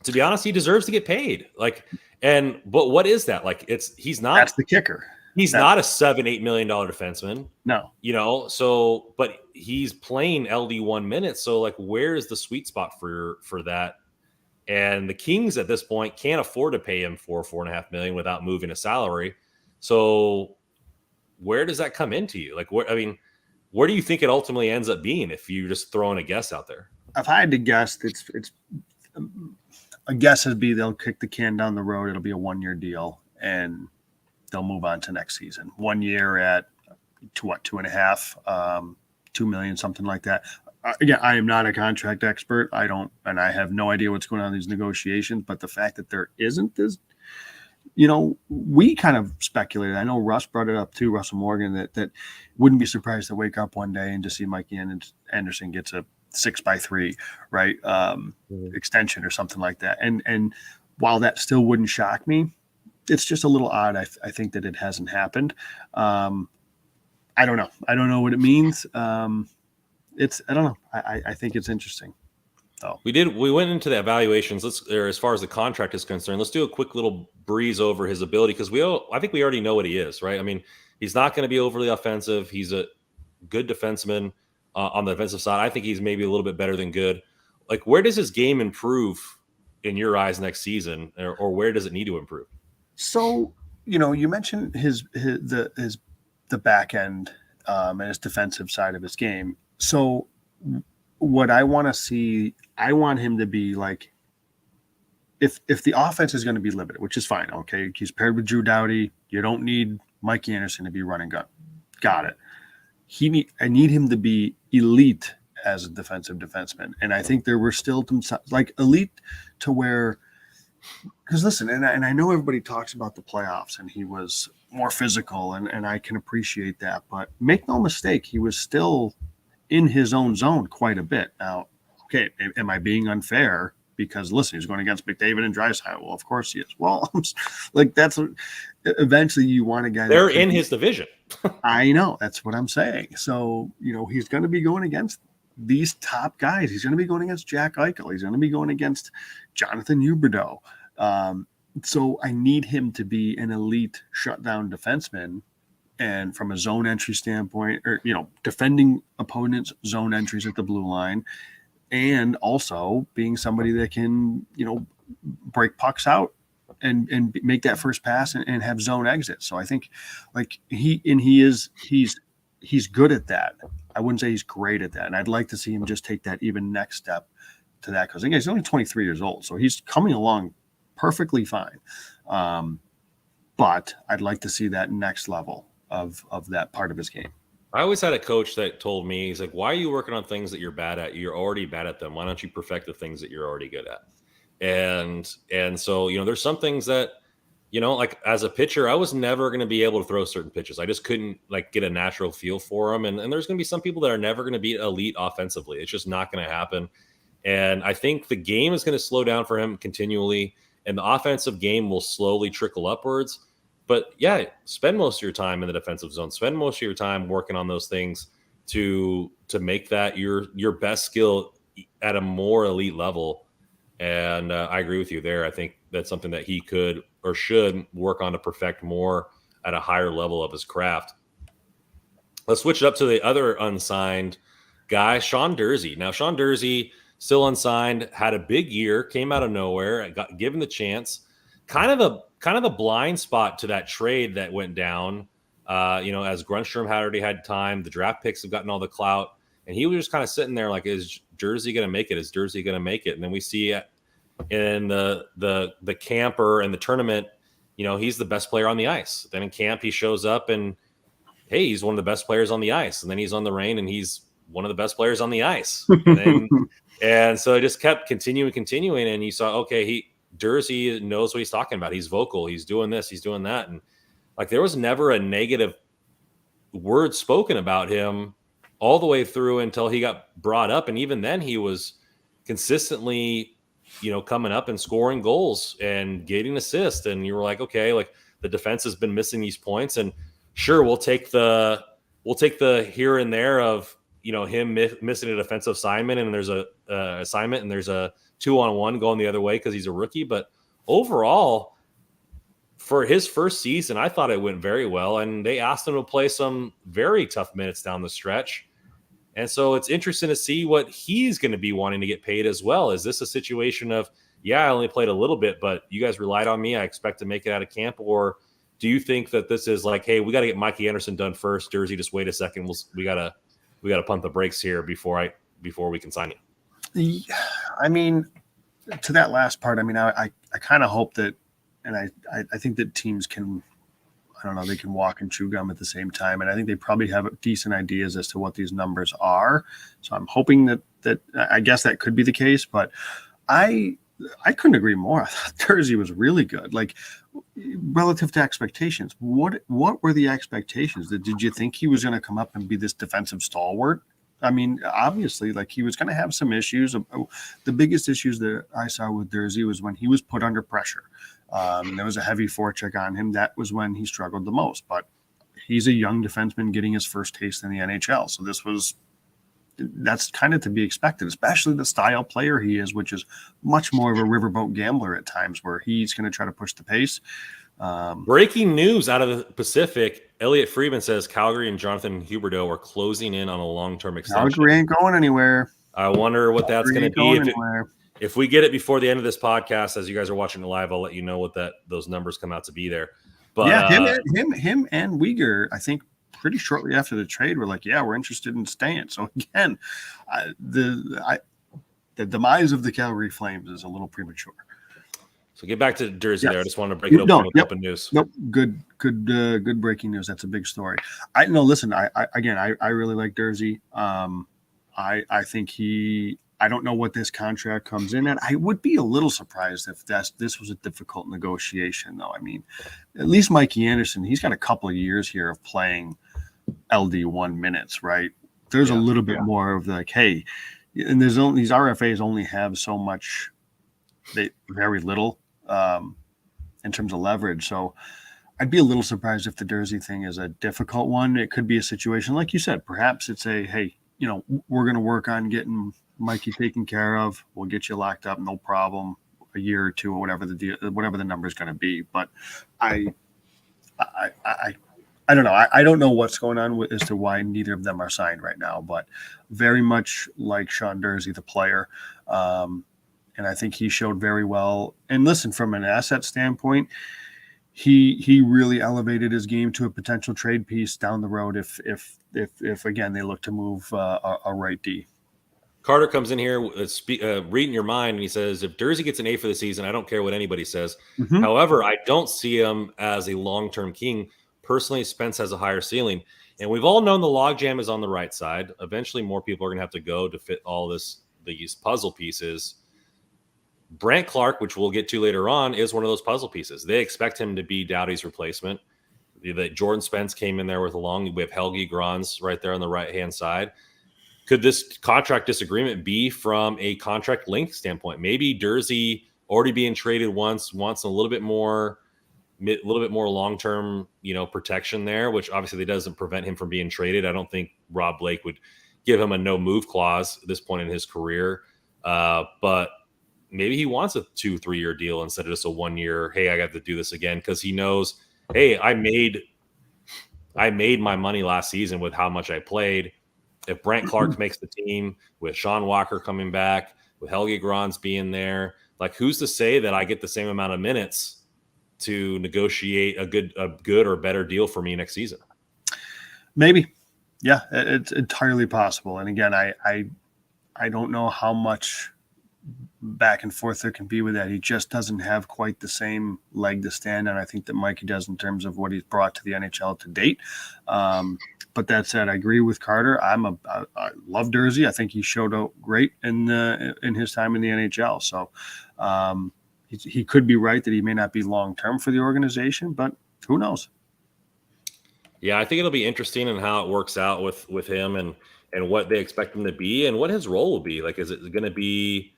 to be honest, he deserves to get paid. But what is that? He's not. That's the kicker. He's not a $7-8 million defenseman. No. But he's playing LD1 minutes. So where is the sweet spot for that? And the Kings at this point can't afford to pay him $4.5 million without moving a salary. So where does that come into you? Where do you think it ultimately ends up being if you're just throwing a guess out there? If I had to guess, it's a guess would be they'll kick the can down the road. It'll be a 1-year deal, and they'll move on to next season. 1 year at 2.5, 2 million, something like that. Again, I am not a contract expert. I have no idea what's going on in these negotiations. But the fact that there isn't this, we kind of speculated. I know Russ brought it up too, Russell Morgan, that wouldn't be surprised to wake up one day and just see Mikey Anderson gets a 6x3, right? Extension or something like that. And while that still wouldn't shock me, it's just a little odd. I think that it hasn't happened. I don't know. I don't know what it means. I don't know. I think it's interesting. So we went into the evaluations. As far as the contract is concerned, let's do a quick little breeze over his ability, because I think we already know what he is, right? I mean, he's not going to be overly offensive. He's a good defenseman on the defensive side. I think he's maybe a little bit better than good. Where does his game improve in your eyes next season, or where does it need to improve? So, you mentioned the back end and his defensive side of his game. So what I want to see, I want him to be if the offense is going to be limited, which is fine. Okay. He's paired with Drew Doughty. You don't need Mikey Anderson to be running gun. Got it. I need him to be elite as a defensive defenseman. And I think there were still some elite to where, because listen, and I know everybody talks about the playoffs and he was more physical, and I can appreciate that, but make no mistake, he was still in his own zone quite a bit. Now, okay, am I being unfair? Because listen, he's going against McDavid and Draisaitl. Well, of course he is. Well, that's eventually you want a guy. They're in his division. I know, that's what I'm saying. So he's going to be going against these top guys. He's going to be going against Jack Eichel. He's going to be going against Jonathan Huberdeau. So I need him to be an elite shutdown defenseman, and from a zone entry standpoint, or defending opponents' zone entries at the blue line, and also being somebody that can break pucks out and make that first pass and have zone exit. So I think he's good at that. I wouldn't say he's great at that, and I'd like to see him just take that even next step to that, because he's only 23 years old, so he's coming along perfectly fine. But I'd like to see that next level of that part of his game. I always had a coach that told me, he's like, why are you working on things that you're bad at? You're already bad at them. Why don't you perfect the things that you're already good at? And so, there's some things that, as a pitcher, I was never going to be able to throw certain pitches. I just couldn't get a natural feel for them. And there's going to be some people that are never going to be elite offensively. It's just not going to happen. And I think the game is going to slow down for him continually, and the offensive game will slowly trickle upwards. But yeah, spend most of your time in the defensive zone. Spend most of your time working on those things to make that your best skill at a more elite level. And I agree with you there. I think that's something that he could or should work on to perfect more at a higher level of his craft. Let's switch it up to the other unsigned guy, Sean Durzi. Now, Sean Durzi, still unsigned, had a big year, came out of nowhere, got given the chance. Kind of a blind spot to that trade that went down. As Grunstrom had already had time, the draft picks have gotten all the clout, and he was just kind of sitting there like, is Jersey going to make it? Is Jersey going to make it? And then we see in the camper and the tournament, he's the best player on the ice. Then in camp, he shows up and, hey, he's one of the best players on the ice. And then he's on the Reign and he's one of the best players on the ice. And so it just kept continuing. And you saw, okay, Durzi knows what he's talking about. He's vocal. He's doing this. He's doing that. And there was never a negative word spoken about him all the way through until he got brought up. And even then he was consistently, coming up and scoring goals and getting assists. And you were like, okay, the defense has been missing these points, and sure, we'll take the here and there of, him missing a defensive assignment, and there's a assignment, and there's a 2-on-1 going the other way because he's a rookie. But overall, for his first season, I thought it went very well, and they asked him to play some very tough minutes down the stretch. And so it's interesting to see what he's going to be wanting to get paid as well. Is this a situation of, I only played a little bit, but you guys relied on me, I expect to make it out of camp? Or do you think that this is like, hey, we got to get Mikey Anderson done first, Jersey, just wait a second, we got to pump the brakes here before we can sign you? I mean, to that last part, I mean, I kind of hope that, and I think that teams can, I don't know, they can walk and chew gum at the same time. And I think they probably have decent ideas as to what these numbers are. So I'm hoping that I guess that could be the case, but I couldn't agree more. I thought Jersey was really good. Like, relative to expectations, what were the expectations? Did you think he was going to come up and be this defensive stalwart? I mean, obviously, like, he was going to have some issues. The biggest issues that I saw with Jersey was when he was put under pressure. There was a heavy forecheck on him. That was when he struggled the most. But he's a young defenseman getting his first taste in the NHL. So that's kind of to be expected, especially the style player he is, which is much more of a riverboat gambler at times, where he's going to try to push the pace. Breaking news out of the Pacific. Elliot Friedman says Calgary and Jonathan Huberdeau are closing in on a long-term extension. Calgary ain't going anywhere. I wonder what that's going to be. If we get it before the end of this podcast, as you guys are watching it live, I'll let you know what those numbers come out to be there. But yeah, him and Uyghur, I think pretty shortly after the trade, were like, we're interested in staying. So again, the demise of the Calgary Flames is a little premature. So get back to Jersey there. I just wanted to break it open with open news. Nope. Good breaking news. That's a big story. I really like Jersey. I think I don't know what this contract comes in at. I would be a little surprised if this was a difficult negotiation, though. I mean, at least Mikey Anderson, he's got a couple of years here of playing LD1 minutes, right? There's a little bit more of like, hey, and these RFAs only have so much, very little in terms of leverage. So I'd be a little surprised if the Jersey thing is a difficult one. It could be a situation, like you said, perhaps it's hey, we're going to work on getting Mikey taken care of. We'll get you locked up, no problem, a year or two or whatever the number is going to be. But I don't know. I don't know what's going on as to why neither of them are signed right now, but very much like Sean Jersey, the player. And I think he showed very well. And listen, from an asset standpoint, he really elevated his game to a potential trade piece down the road if again they look to move a right D. Carter comes in here reading your mind, and he says, if Jersey gets an A for the season, I don't care what anybody says. Mm-hmm. However, I don't see him as a long-term king. Personally, Spence has a higher ceiling. And we've all known the logjam is on the right side. Eventually, more people are going to have to go to fit all these puzzle pieces. Brant Clark, which we'll get to later on, is one of those puzzle pieces. They expect him to be Doughty's replacement. Jordan Spence came in there with we have Helge Grans right there on the right-hand side. Could this contract disagreement be from a contract length standpoint? Maybe Jersey already being traded once, wants a little bit more long-term, protection there, which obviously doesn't prevent him from being traded. I don't think Rob Blake would give him a no-move clause at this point in his career. But maybe he wants a 2-3 year deal instead of just a 1 year. Hey, I got to do this again, because he knows, hey, I made my money last season with how much I played. If Brant Clark makes the team, with Sean Walker coming back, with Helge Grans being there, like, who's to say that I get the same amount of minutes to negotiate a good or better deal for me next season? Maybe. Yeah, it's entirely possible. And again, I don't know how much back and forth there can be with that. He just doesn't have quite the same leg to stand on, I think, that Mikey does in terms of what he's brought to the NHL to date. But that said, I agree with Carter. I love Jersey. I think he showed out great in his time in the NHL. So he could be right that he may not be long-term for the organization, but who knows? Yeah, I think it'll be interesting in how it works out with him and what they expect him to be and what his role will be. Like, is it going to be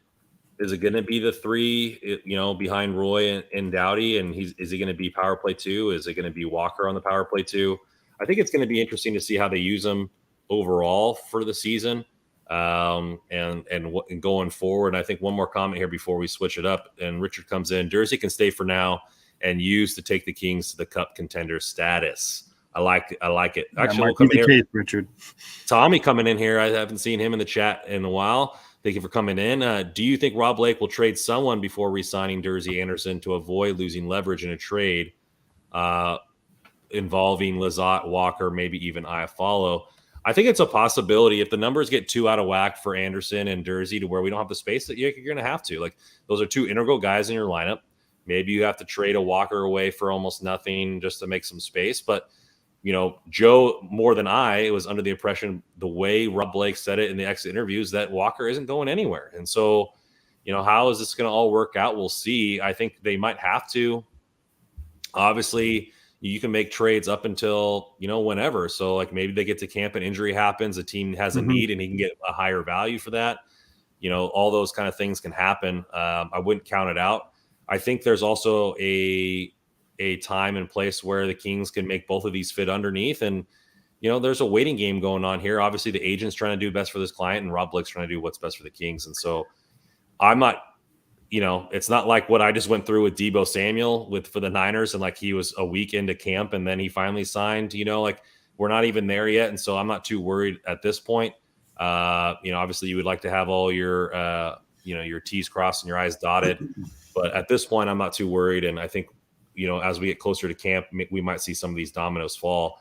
the three, behind Roy and Doughty? And is he going to be power play 2? Is it going to be Walker on the power play 2? I think it's going to be interesting to see how they use him overall for the season. And going forward. And I think one more comment here before we switch it up and Richard comes in. Jersey can stay for now and use to take the Kings to the Cup contender status. I like it. Actually, we'll come in here. Richard. Tommy coming in here. I haven't seen him in the chat in a while. Thank you for coming in. Do you think Rob Blake will trade someone before re-signing Jersey Anderson to avoid losing leverage in a trade involving Lizotte, Walker, maybe even Iafallo? I think it's a possibility if the numbers get too out of whack for Anderson and Jersey to where we don't have the space that you're going to have to. Like, those are two integral guys in your lineup. Maybe you have to trade a Walker away for almost nothing just to make some space. But, you know, Joe, more than I, was under the impression the way Rob Blake said it in the exit interviews that Walker isn't going anywhere. And so, you know, how is this going to all work out? We'll see. I think they might have to. Obviously, you can make trades up until, you know, whenever. So, like, maybe they get to camp and injury happens, a team has a need and he can get a higher value for that. You know, all those kind of things can happen. I wouldn't count it out. I think there's also a time and place where the Kings can make both of these fit underneath. And, you know, there's a waiting game going on here. Obviously, the agent's trying to do best for this client and Rob Blake's trying to do what's best for the Kings. And so I'm not, you know, it's not like what I just went through with Deebo Samuel for the Niners, and like he was a week into camp and then he finally signed. You know, like, we're not even there yet, and so I'm not too worried at this point. You know, obviously you would like to have all your you know, your T's crossed and your I's dotted, but at this point I'm not too worried. And I think, you know, as we get closer to camp, we might see some of these dominoes fall.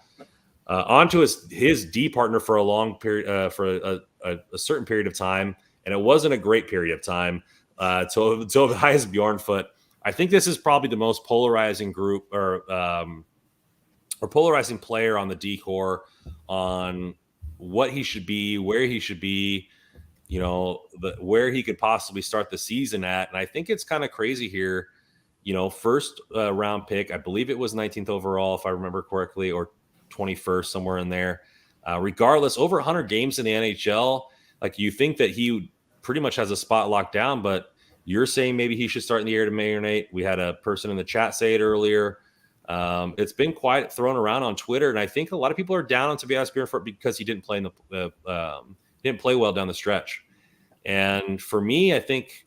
On to his D partner for a long period, for a certain period of time, and it wasn't a great period of time. Tobias Bjornfoot. I think this is probably the most polarizing group or polarizing player on the D core on what he should be, where he should be, you know, where he could possibly start the season at. And I think it's kind of crazy here. You know, first round pick, I believe it was 19th overall, if I remember correctly, or 21st, somewhere in there. Regardless, over 100 games in the NHL. Like, you think that he pretty much has a spot locked down, but you're saying maybe he should start in the air to marinate. We had a person in the chat say it earlier. It's been quite thrown around on Twitter, and I think a lot of people are down on Tobias Bjornfoot because he didn't play didn't play well down the stretch. And for me, I think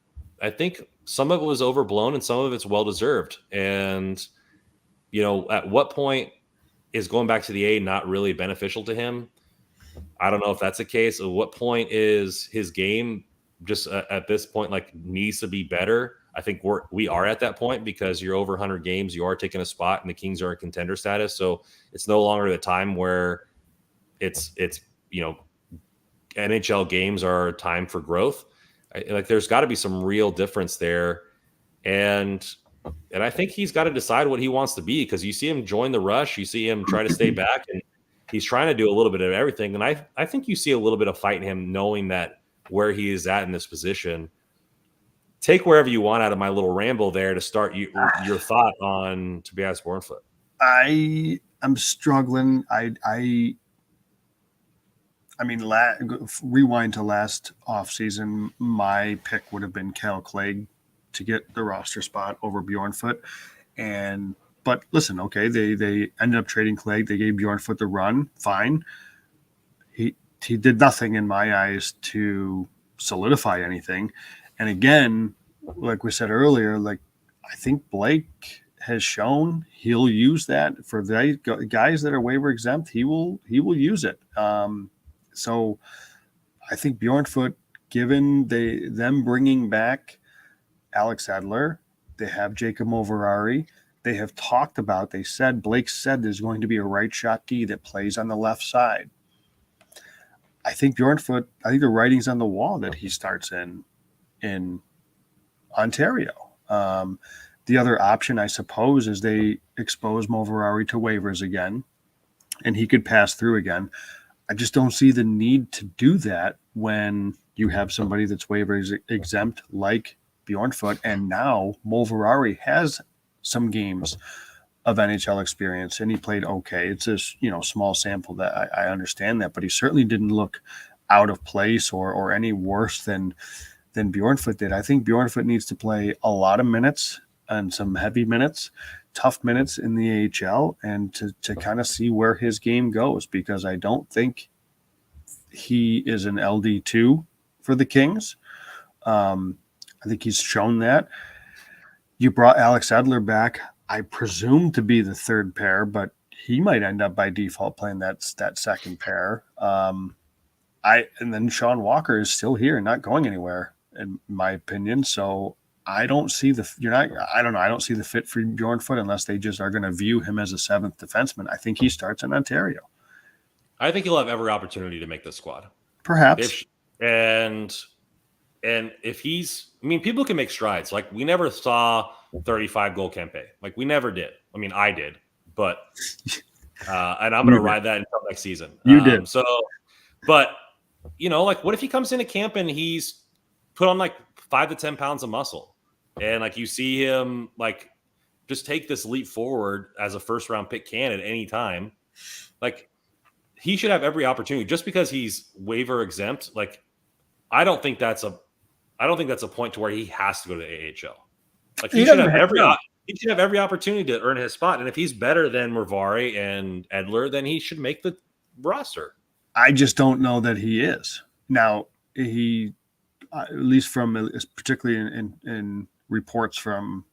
some of it was overblown and some of it's well deserved. And, you know, at what point is going back to the A not really beneficial to him? I don't know if that's the case. At what point is his game just at this point, like, needs to be better? I think we are at that point because you're over 100 games. You are taking a spot and the Kings are in contender status. So it's no longer the time where it's, you know, NHL games are time for growth. Like, there's got to be some real difference there. And I think he's got to decide what he wants to be, because you see him join the rush. You see him try to stay back, and he's trying to do a little bit of everything. And I think you see a little bit of fight in him, knowing that where he is at in this position. Take wherever you want out of my little ramble there to start your thought on Tobias Bjornfoot. I'm struggling. I mean, rewind to last offseason, my pick would have been Cal Clegg to get the roster spot over Bjornfoot. But listen, okay, they ended up trading Clegg. They gave Bjornfoot the run. Fine. He did nothing in my eyes to solidify anything. And again, like we said earlier, like, I think Blake has shown he'll use that for the guys that are waiver exempt. He will use it. So I think Bjornfoot, given them bringing back Alex Edler, they have Jacob Moverari. They have talked about, Blake said there's going to be a right shot D that plays on the left side. I think Bjornfoot, the writing's on the wall that he starts in Ontario. The other option, I suppose, is they expose Moverari to waivers again, and he could pass through again. I just don't see the need to do that when you have somebody that's waiver exempt like Bjornfoot, and now Moverari has some games of NHL experience, and he played okay. It's a small sample that I understand that, but he certainly didn't look out of place or any worse than Bjornfoot did. I think Bjornfoot needs to play a lot of minutes and some heavy minutes, tough minutes in the AHL, and to kind of see where his game goes, because I don't think he is an LD2 for the Kings. I think he's shown that. You brought Alex Edler back, I presume to be the third pair, but he might end up by default playing that second pair. And then Sean Walker is still here, not going anywhere, in my opinion. So I don't see I don't see the fit for Bjornfoot unless they just are going to view him as a seventh defenseman. I think he starts in Ontario. I think he'll have every opportunity to make the squad. Perhaps. And if he's, I mean, people can make strides. Like, we never saw 35 goal campaign. Like, we never did. I mean, I did, but and I'm going to ride that until next season. You did. So, but like, what if he comes into camp and he's put on like 5 to 10 pounds of muscle, and like you see him like just take this leap forward as a first round pick candidate anytime. Like, he should have every opportunity. Just because he's waiver exempt, like, I don't think that's a point to where he has to go to the AHL. Like, he should have every opportunity to earn his spot. And if he's better than Mervari and Edler, then he should make the roster. I just don't know that he is. Now, he, at least from particularly in reports from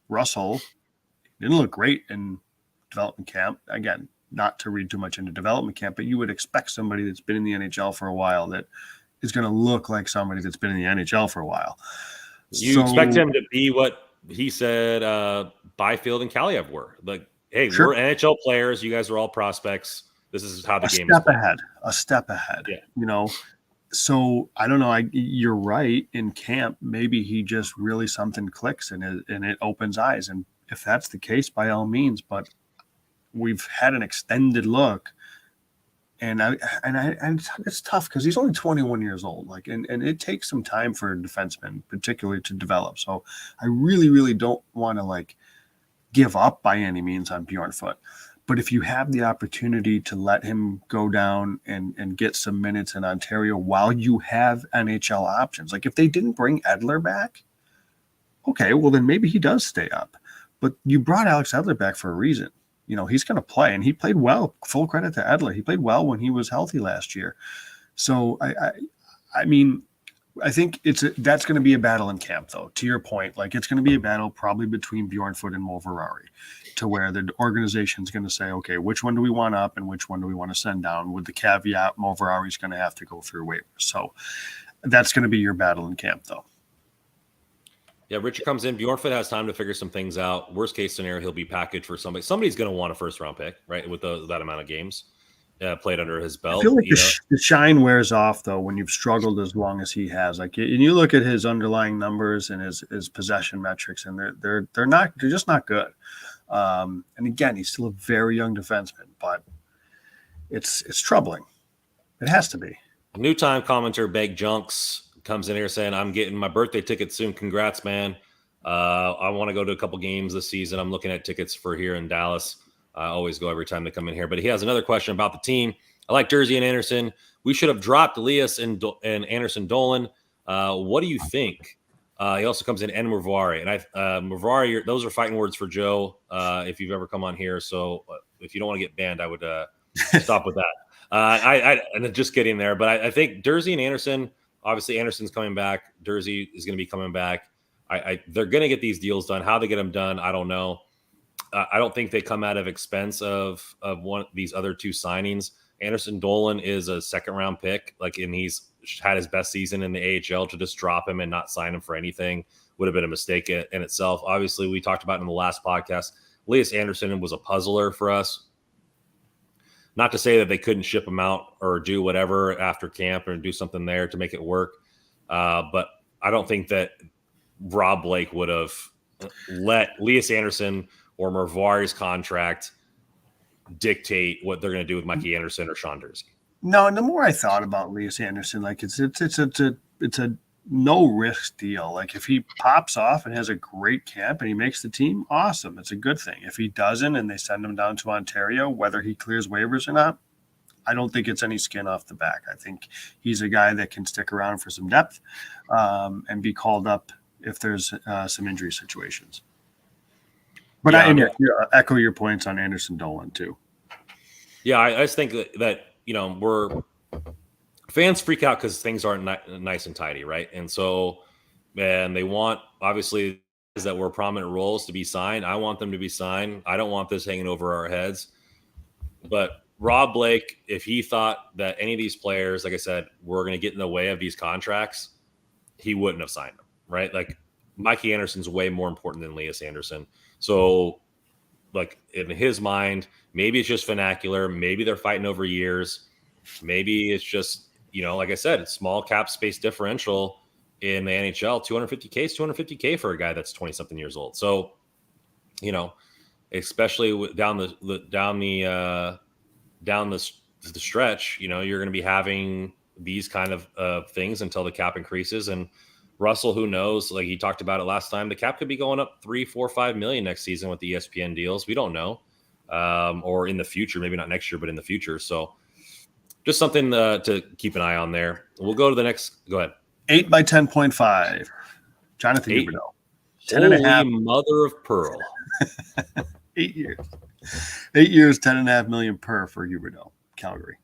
Russell, didn't look great in development camp. Again, not to read too much into development camp, but you would expect somebody that's been in the NHL for a while that is going to look like somebody that's been in the NHL for a while. You expect him to be what he said Byfield and Kaliev were. Like, hey, sure, we're NHL players. You guys are all prospects. This is how the game is played. A step ahead. Yeah. So I don't know. You're right. In camp, maybe he just really something clicks and it opens eyes. And if that's the case, by all means. But we've had an extended look. And it's tough because he's only 21 years old. Like, and it takes some time for a defenseman, particularly, to develop. So I really, really don't want to like give up by any means on Bjornfoot. But if you have the opportunity to let him go down and get some minutes in Ontario while you have NHL options, like if they didn't bring Edler back, okay, well then maybe he does stay up. But you brought Alex Edler back for a reason. He's going to play, and he played well. Full credit to Edler. He played well when he was healthy last year. So I mean, I think that's going to be a battle in camp, though. To your point, like it's going to be a battle probably between Bjornfoot and Moverari, to where the organization is going to say, okay, which one do we want up and which one do we want to send down? With the caveat, Moverari is going to have to go through waivers. So that's going to be your battle in camp, though. Yeah, Richard comes in. Bjornfoot has time to figure some things out. Worst case scenario, he'll be packaged for somebody. Somebody's going to want a first round pick, right? With that amount of games played under his belt. I feel like the shine wears off though when you've struggled as long as he has. Like, and you look at his underlying numbers and his possession metrics, and they're just not good. And again, he's still a very young defenseman, but it's troubling. It has to be. New time commenter Beg Junks comes in here saying, I'm getting my birthday ticket soon. Congrats, man. I want to go to a couple games this season. I'm looking at tickets for here in Dallas. I always go every time they come in here. But he has another question about the team. I like Jersey and Anderson. We should have dropped Elias and Anderson Dolan. What do you think? He also comes in Mervari. And Mervari, those are fighting words for Joe if you've ever come on here. So if you don't want to get banned, I would stop with that. And just kidding there. But I think Jersey and Anderson, obviously, Anderson's coming back. Jersey is going to be coming back. They're going to get these deals done. How they get them done, I don't know. I don't think they come out of expense of one of these other two signings. Anderson Dolan is a second-round pick, and he's had his best season in the AHL. To just drop him and not sign him for anything would have been a mistake in itself. Obviously, we talked about in the last podcast, Elias Anderson was a puzzler for us. Not to say that they couldn't ship him out or do whatever after camp or do something there to make it work. But I don't think that Rob Blake would have let Elias Anderson or Mervari's contract dictate what they're going to do with Mikey Anderson or Sean Jersey. No, and the more I thought about Elias Anderson, like it's a no risk deal. Like if he pops off and has a great camp and he makes the team, awesome. It's a good thing. If he doesn't and they send him down to Ontario, whether he clears waivers or not, I don't think it's any skin off the back. I think he's a guy that can stick around for some depth and be called up if there's some injury situations. But I echo your points on Anderson Dolan too. Yeah, I just think that we're fans freak out because things aren't nice and tidy, right? And so, man, they want obviously that were prominent roles to be signed. I want them to be signed. I don't want this hanging over our heads. But Rob Blake, if he thought that any of these players, like I said, were going to get in the way of these contracts, he wouldn't have signed them, right? Like Mikey Anderson's way more important than Elias Anderson. So, like in his mind, maybe it's just vernacular. Maybe they're fighting over years. Maybe it's just, like I said, small cap space differential in the NHL. 250K is 250K for a guy that's 20-something years old. So, especially down the stretch, you're going to be having these kind of things until the cap increases. And Russell, who knows? Like he talked about it last time, the cap could be going up 3, 4, 5 million next season with the ESPN deals. We don't know, or in the future, maybe not next year, but in the future. So just something to keep an eye on there. We'll go to the next. Go ahead. 8 by 10.5. Jonathan Huberdeau. 10.5. Mother of pearl. 8 years. 8 years, 10.5 million per for Huberdeau, Calgary.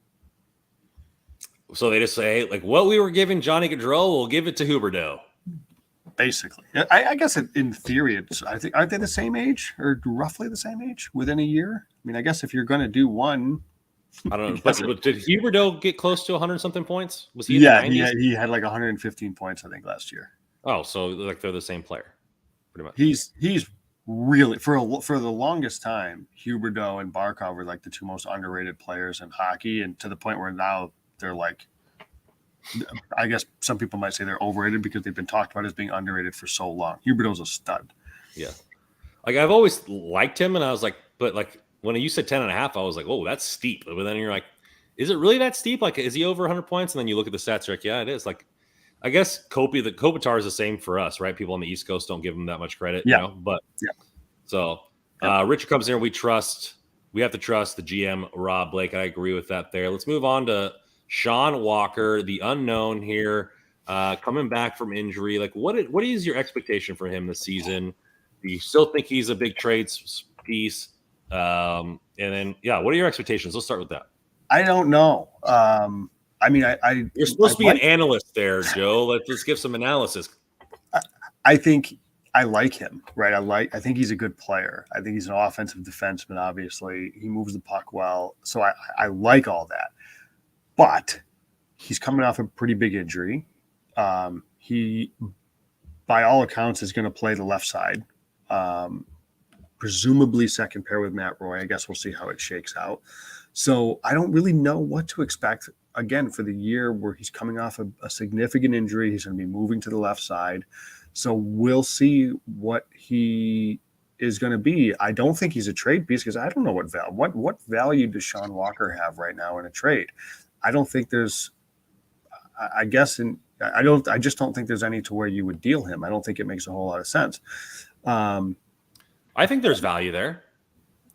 So they just say, like, what we were giving Johnny Gaudreau, we'll give it to Huberdeau. Basically. I guess in theory, aren't they the same age or roughly the same age within a year? I mean, I guess if you're going to do one. I don't know. But did Huberdeau get close to 100-something points? Was he? Yeah, he had like 115 points, I think, last year. Oh, so like they're the same player, pretty much. He's really for the longest time, Huberdeau and Barkov were like the two most underrated players in hockey, and to the point where now they're like, I guess some people might say they're overrated because they've been talked about as being underrated for so long. Huberdeau's a stud. Yeah, like I've always liked him, and I was like, but like. When you said 10.5, I was like, oh, that's steep. But then you're like, is it really that steep? Like, is he over 100 points? And then you look at the stats, you're like, yeah, it is. Like, I guess Kopitar is the same for us, right? People on the East Coast don't give him that much credit, But so Richard comes here. We have to trust the GM, Rob Blake. I agree with that there. Let's move on to Sean Walker, the unknown here, coming back from injury. Like, what is your expectation for him this season? Do you still think he's a big trades piece? And then, what are your expectations? Let's start with that. I don't know. I mean, you're supposed to be an analyst there, Joe. Let's give some analysis. I think I like him, right? I think he's a good player. I think he's an offensive defenseman. Obviously, he moves the puck well, so I like all that. But he's coming off a pretty big injury. He, by all accounts, is going to play the left side. Presumably second pair with Matt Roy. I guess we'll see how it shakes out. So I don't really know what to expect, again, for the year where he's coming off a significant injury. He's going to be moving to the left side. So we'll see what he is going to be. I don't think he's a trade piece because I don't know what value does Sean Walker have right now in a trade. I don't think there's – I just don't think there's any to where you would deal him. I don't think it makes a whole lot of sense. I think there's value there.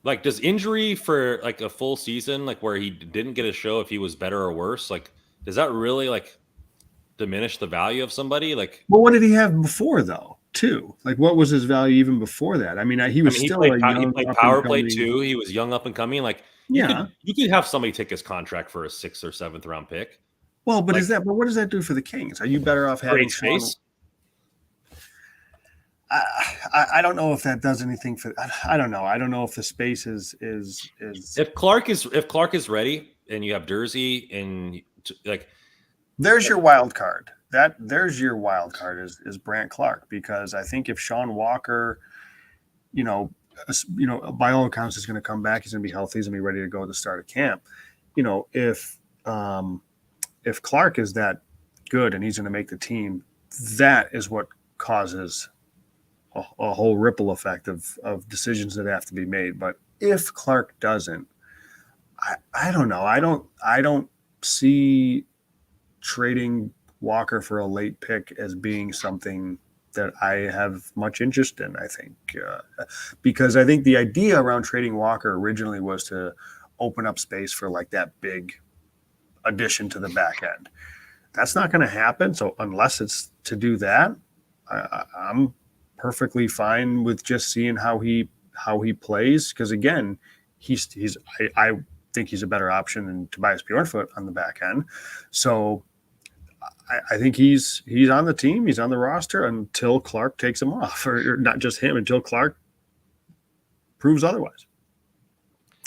Like, does injury for like a full season, like where he didn't get a show if he was better or worse, like does that really like diminish the value of somebody? Like, well, what did he have before though? Too like, what was his value even before that? I mean, he played power play too. He was young up and coming. Like, you could have somebody take his contract for a 6th or 7th round pick. Well, but but what does that do for the Kings? Are you better off having space? I don't know if that does anything for. I don't know. I don't know if the space is. If Clark is ready, and you have Jersey and like, there's your wild card. There's your wild card is Brant Clark, because I think if Sean Walker, by all accounts is going to come back, he's going to be healthy, he's going to be ready to go at the start of camp. If Clark is that good and he's going to make the team, that is what causes a whole ripple effect of decisions that have to be made. But if Clark doesn't, I don't know. I don't see trading Walker for a late pick as being something that I have much interest in. I think because I think the idea around trading Walker originally was to open up space for like that big addition to the back end. That's not going to happen. So unless it's to do that, I'm perfectly fine with just seeing how he plays, because again, think he's a better option than Tobias Bjornfoot on the back end. So I think he's on the team. He's on the roster until Clark takes him off, or not just him, until Clark proves otherwise.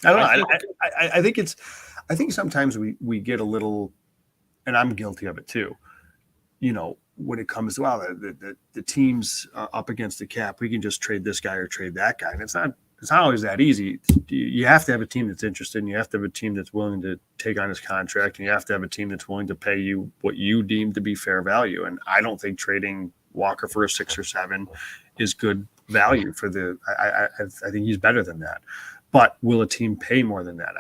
I don't know. I think sometimes we get a little, and I'm guilty of it too. When it comes to the team's up against the cap, we can just trade this guy or trade that guy, and it's not always that easy. You have to have a team that's interested, and you have to have a team that's willing to take on his contract, and you have to have a team that's willing to pay you what you deem to be fair value. And I don't think trading Walker for a 6 or 7 is good value for the. I think he's better than that. But will a team pay more than that?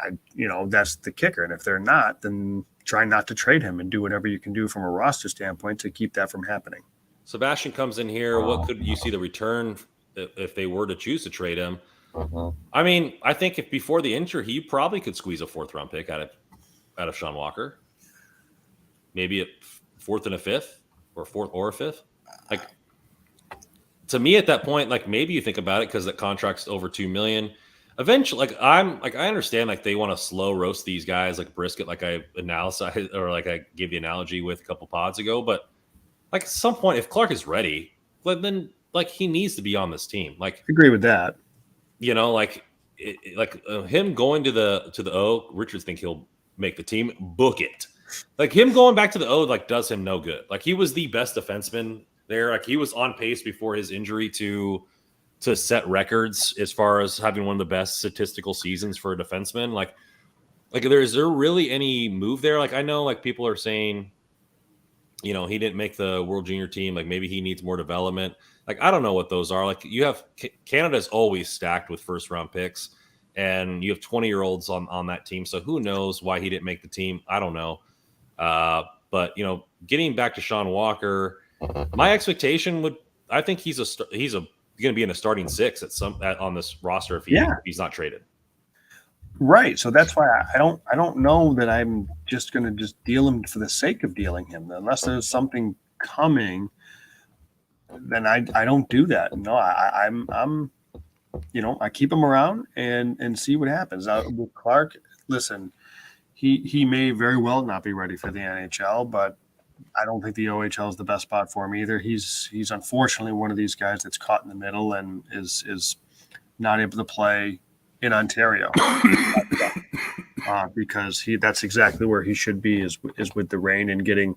That's the kicker. And if they're not, then try not to trade him and do whatever you can do from a roster standpoint to keep that from happening. Sebastian comes in here. What could you see the return if they were to choose to trade him? I mean, I think if before the injury, he probably could squeeze a 4th round pick out of Sean Walker. Maybe a 4th and a 5th, or 4th or a 5th. Like, to me at that point, like, maybe you think about it because that contract's over $2 million. Eventually, I understand, like, they want to slow roast these guys like brisket, like I gave the analogy with a couple pods ago. But like, at some point, if Clark is ready, then like, he needs to be on this team. Like, I agree with that. Him going to the O, Richards think he'll make the team. Book it. Like, him going back to the O like does him no good. Like, he was the best defenseman there. Like, he was on pace before his injury to set records as far as having one of the best statistical seasons for a defenseman. Like is there really any move there? Like, I know, like, people are saying, he didn't make the World Junior team. Like, maybe he needs more development. Like, I don't know what those are. Like, you have Canada's always stacked with 1st round picks, and you have 20-year-olds on that team. So who knows why he didn't make the team? I don't know. But getting back to Sean Walker, my expectation I think he's going to be in a starting 6 on this roster if he's not traded. Right. So that's why I don't know that I'm just going to just deal him for the sake of dealing him. Unless there's something coming, then I don't do that. No, I'm I keep him around and see what happens. With Clark, listen, he may very well not be ready for the NHL, but I don't think the OHL is the best spot for him either. He's unfortunately one of these guys that's caught in the middle and is not able to play in Ontario because that's exactly where he should be is with the Reign and getting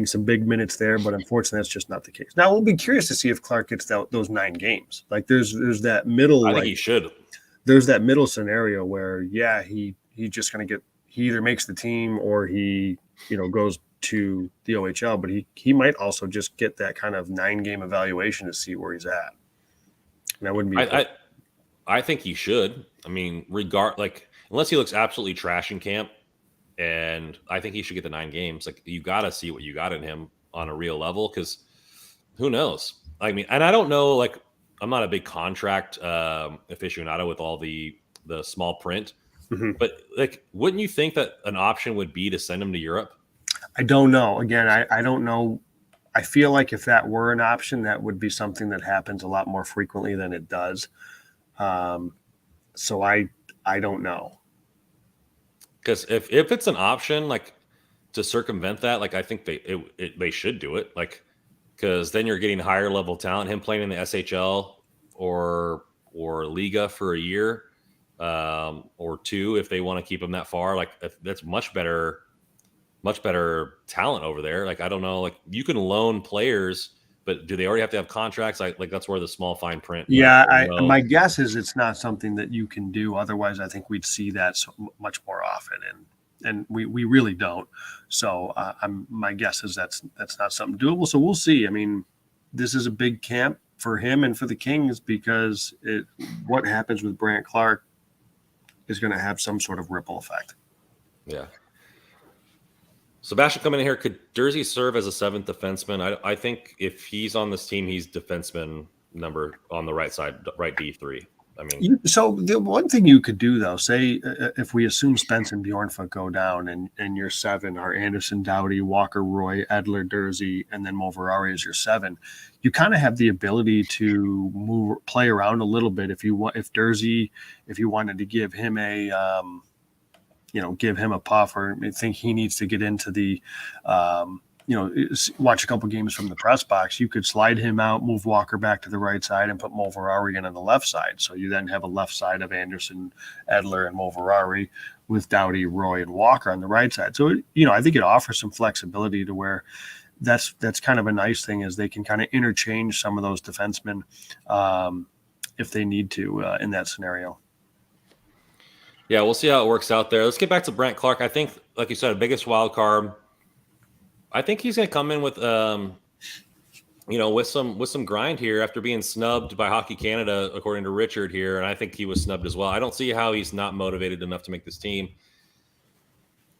some big minutes there. But unfortunately, that's just not the case. Now we'll be curious to see if Clark gets those 9 games. Like there's that middle. I think he should. There's that middle scenario where he's just going to get. He either makes the team or he goes to the OHL, but he might also just get that kind of 9-game evaluation to see where he's at. And that wouldn't be. I think he should. I mean, unless he looks absolutely trash in camp, and I think he should get the 9 games. Like, you got to see what you got in him on a real level, because who knows? I mean, and I don't know. Like, I'm not a big contract aficionado with all the small print, but like, wouldn't you think that an option would be to send him to Europe? I don't know. Again, I don't know. I feel like if that were an option, that would be something that happens a lot more frequently than it does. So I don't know. Because if it's an option, like, to circumvent that, like, I think they should do it. Like, because then you're getting higher level talent. Him playing in the SHL or Liga for a year or 2, if they want to keep him that far, like, that's much better talent over there. Like, I don't know, like, you can loan players, but do they already have to have contracts? Like that's where the small fine print. Yeah, my guess is it's not something that you can do. Otherwise, I think we'd see that so much more often, and we really don't. So my guess is that's not something doable. So we'll see. I mean, this is a big camp for him and for the Kings because what happens with Brandt Clark is going to have some sort of ripple effect. Yeah. Sebastian coming in here, could Durzi serve as a 7th defenseman? I think if he's on this team, he's defenseman number on the right side, right D3. I mean, so the one thing you could do, though, say if we assume Spence and Bjornfoot go down and your 7 are Anderson, Doughty, Walker, Roy, Edler, Durzi, and then Moverari is your 7, you kind of have the ability to play around a little bit. If Durzi, if you wanted to give him a give him a puff or think he needs to get into the, watch a couple games from the press box, you could slide him out, move Walker back to the right side, and put Moverari in on the left side. So you then have a left side of Anderson, Edler, and Moverari with Doughty, Roy, and Walker on the right side. So, I think it offers some flexibility to where that's kind of a nice thing is they can kind of interchange some of those defensemen if they need to in that scenario. Yeah, we'll see how it works out there. Let's get back to Brent Clark. I think, like you said, a biggest wild card. I think he's going to come in with, with some grind here after being snubbed by Hockey Canada, according to Richard here, and I think he was snubbed as well. I don't see how he's not motivated enough to make this team.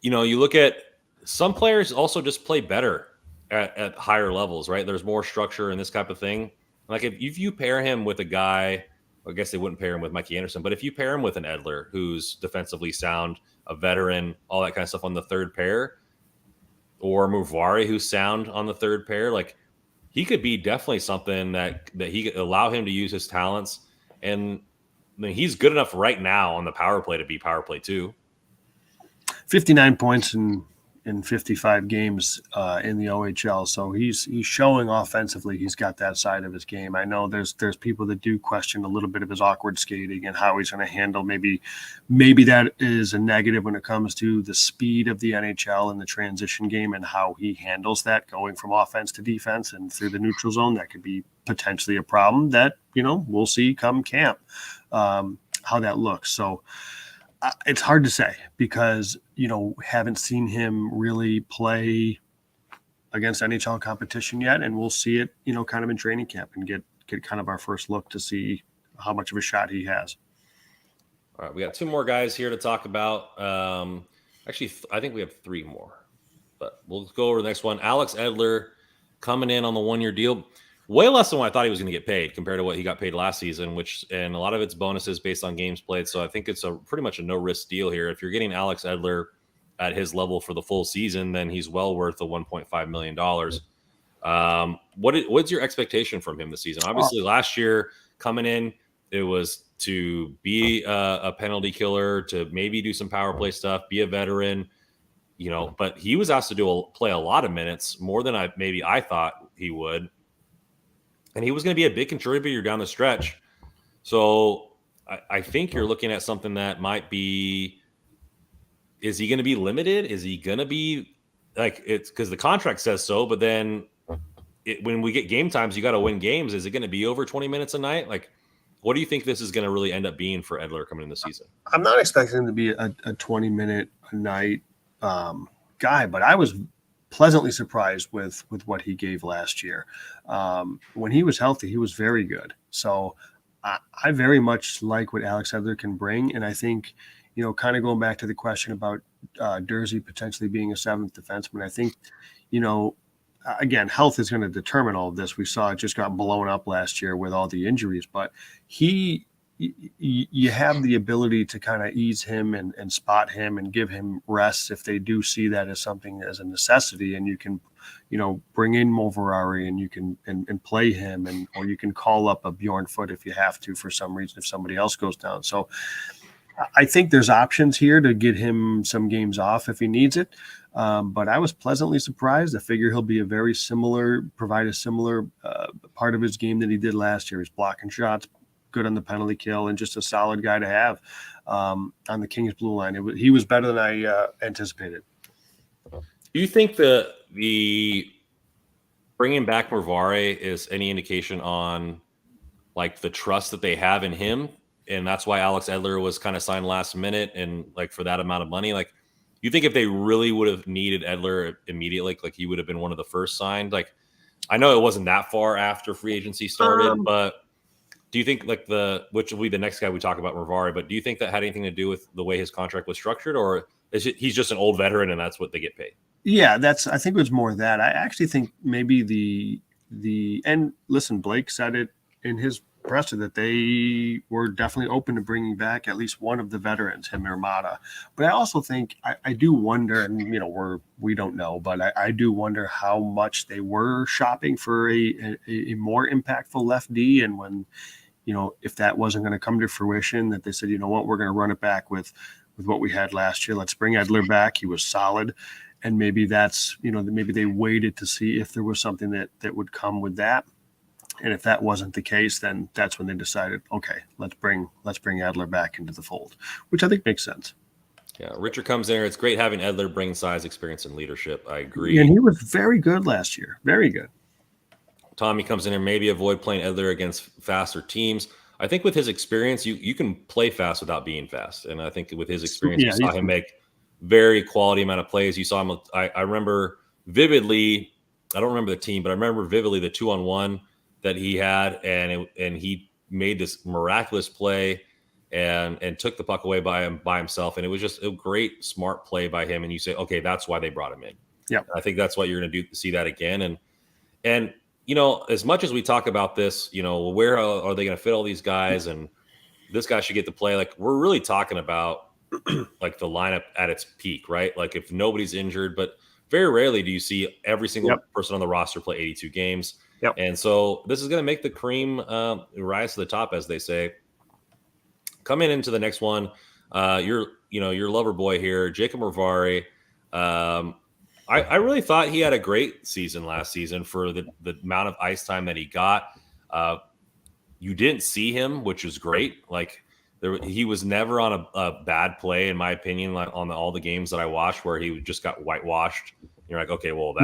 You look at some players also just play better at higher levels, right? There's more structure and this type of thing. Like if you pair him with a guy, I guess they wouldn't pair him with Mikey Anderson, but if you pair him with an Edler who's defensively sound, a veteran, all that kind of stuff on the third pair, or Moverari who's sound on the third pair, like he could be definitely something that he could allow him to use his talents. And I mean, he's good enough right now on the power play to be power play too. 59 points in 55 games in the OHL. So he's showing offensively he's got that side of his game. I know there's people that do question a little bit of his awkward skating and how he's going to handle maybe that is a negative when it comes to the speed of the NHL and the transition game and how he handles that going from offense to defense and through the neutral zone. That could be potentially a problem that, we'll see come camp how that looks. So it's hard to say because, haven't seen him really play against NHL competition yet. And we'll see it, kind of in training camp and get kind of our first look to see how much of a shot he has. All right. We got two more guys here to talk about. Actually, I think we have three more, but we'll go over the next one. Alex Edler coming in on the 1-year deal. Way less than what I thought he was going to get paid compared to what he got paid last season, and a lot of it's bonuses based on games played. So I think it's pretty much a no-risk deal here. If you're getting Alex Edler at his level for the full season, then he's well worth the $1.5 million. What's your expectation from him this season? Obviously, last year coming in, it was to be a penalty killer, to maybe do some power play stuff, be a veteran, but he was asked to play a lot of minutes, more than I thought he would. And he was going to be a big contributor down the stretch. So I think you're looking at something that might be, is he going to be limited? Is he going to be it's because the contract says so, but then when we get game times, you got to win games. Is it going to be over 20 minutes a night? What do you think this is going to really end up being for Edler coming in the season? I'm not expecting him to be a 20-minute a night guy, but I was pleasantly surprised with what he gave last year. When he was healthy, he was very good. So I very much like what Alex Edler can bring. And I think, kind of going back to the question about Durzi potentially being a seventh defenseman, I think, again, health is going to determine all of this. We saw it just got blown up last year with all the injuries, but you have the ability to kind of ease him and spot him and give him rests if they do see that as something as a necessity. And you can, bring in Moverari and you can and play him or you can call up a Bjorn Foot if you have to for some reason if somebody else goes down. So I think there's options here to get him some games off if he needs it. But I was pleasantly surprised. I figure he'll be provide a similar part of his game that he did last year. He's blocking shots, good on the penalty kill, and just a solid guy to have on the Kings blue line. He was better than I anticipated. Do you think the bringing back Moverari is any indication on the trust that they have in him? And that's why Alex Edler was kind of signed last minute and for that amount of money. You think if they really would have needed Edler immediately, he would have been one of the first signed? I know it wasn't that far after free agency started, but do you think which will be the next guy we talk about, Moverari, but do you think that had anything to do with the way his contract was structured, or he's just an old veteran and that's what they get paid? Yeah, I think it was more that. I actually think maybe and listen, Blake said it in his presser that they were definitely open to bringing back at least one of the veterans, him or Mata. But I also think I do wonder, and we don't know, but I do wonder how much they were shopping for a more impactful left D, and when if that wasn't going to come to fruition, that they said, we're going to run it back with with what we had last year. Let's bring Edler back. He was solid. And maybe that's, maybe they waited to see if there was something that would come with that. And if that wasn't the case, then that's when they decided, okay, let's bring Edler back into the fold, which I think makes sense. Yeah, Richard comes in here. It's great having Edler bring size, experience, and leadership. I agree. And he was very good last year. Very good. Tommy comes in here, maybe avoid playing Edler against faster teams. I think with his experience, you can play fast without being fast. And I think with his experience, you saw him make very quality amount of plays. You saw him. I remember vividly. I don't remember the team, but I remember vividly the 2-on-1 that he had, and he made this miraculous play and took the puck away by himself. And it was just a great, smart play by him. And you say, okay, that's why they brought him in. Yeah, I think that's what you're going to see that again. And as much as we talk about this, where are they going to fit all these guys, and this guy should get to play? Like, we're really talking about like the lineup at its peak, right? Like if nobody's injured, but very rarely do you see every single person on the roster play 82 games. Yep. And so this is going to make the cream rise to the top, as they say. Coming into the next one, your lover boy here, Jacob Mervari. I really thought he had a great season last season for the amount of ice time that he got. You didn't see him, which was great. Like he was never on a bad play, in my opinion, like on all the games that I watched where he just got whitewashed. You're like, okay, well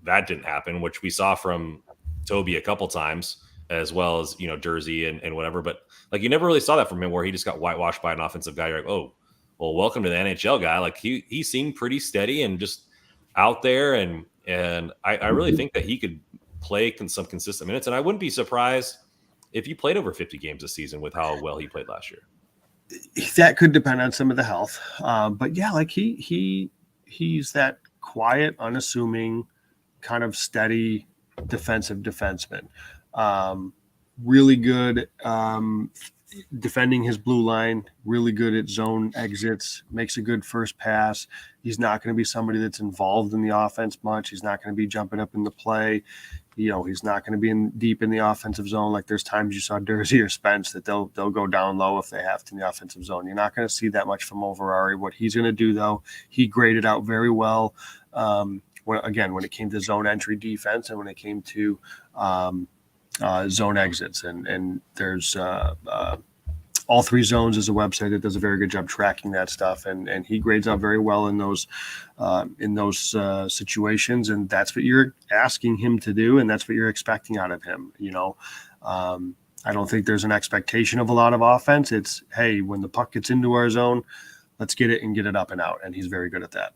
that didn't happen, which we saw from Toby a couple times, as well as Jersey and whatever. But like you never really saw that from him where he just got whitewashed by an offensive guy. You're like, oh, well, welcome to the NHL guy. Like he seemed pretty steady and just out there, and I really think that he could play some consistent minutes, and I wouldn't be surprised if he played over 50 games this season with how well he played last year. That could depend on some of the health, but yeah, like he's that quiet, unassuming, kind of steady defensive defenseman. Really good defending his blue line, really good at zone exits, makes a good first pass. He's not going to be somebody that's involved in the offense much. He's not going to be jumping up in the play. He's not going to be deep in the offensive zone. Like there's times you saw Doughty or Spence that they'll go down low if they have to in the offensive zone. You're not going to see that much from Mervari. What he's going to do, though, he graded out very well. When it came to zone entry defense and when it came to zone exits, and there's all three zones is a website that does a very good job tracking that stuff, and he grades out very well in those situations, and that's what you're asking him to do, and that's what you're expecting out of him. I don't think there's an expectation of a lot of offense. It's, hey, when the puck gets into our zone, let's get it and get it up and out, and he's very good at that.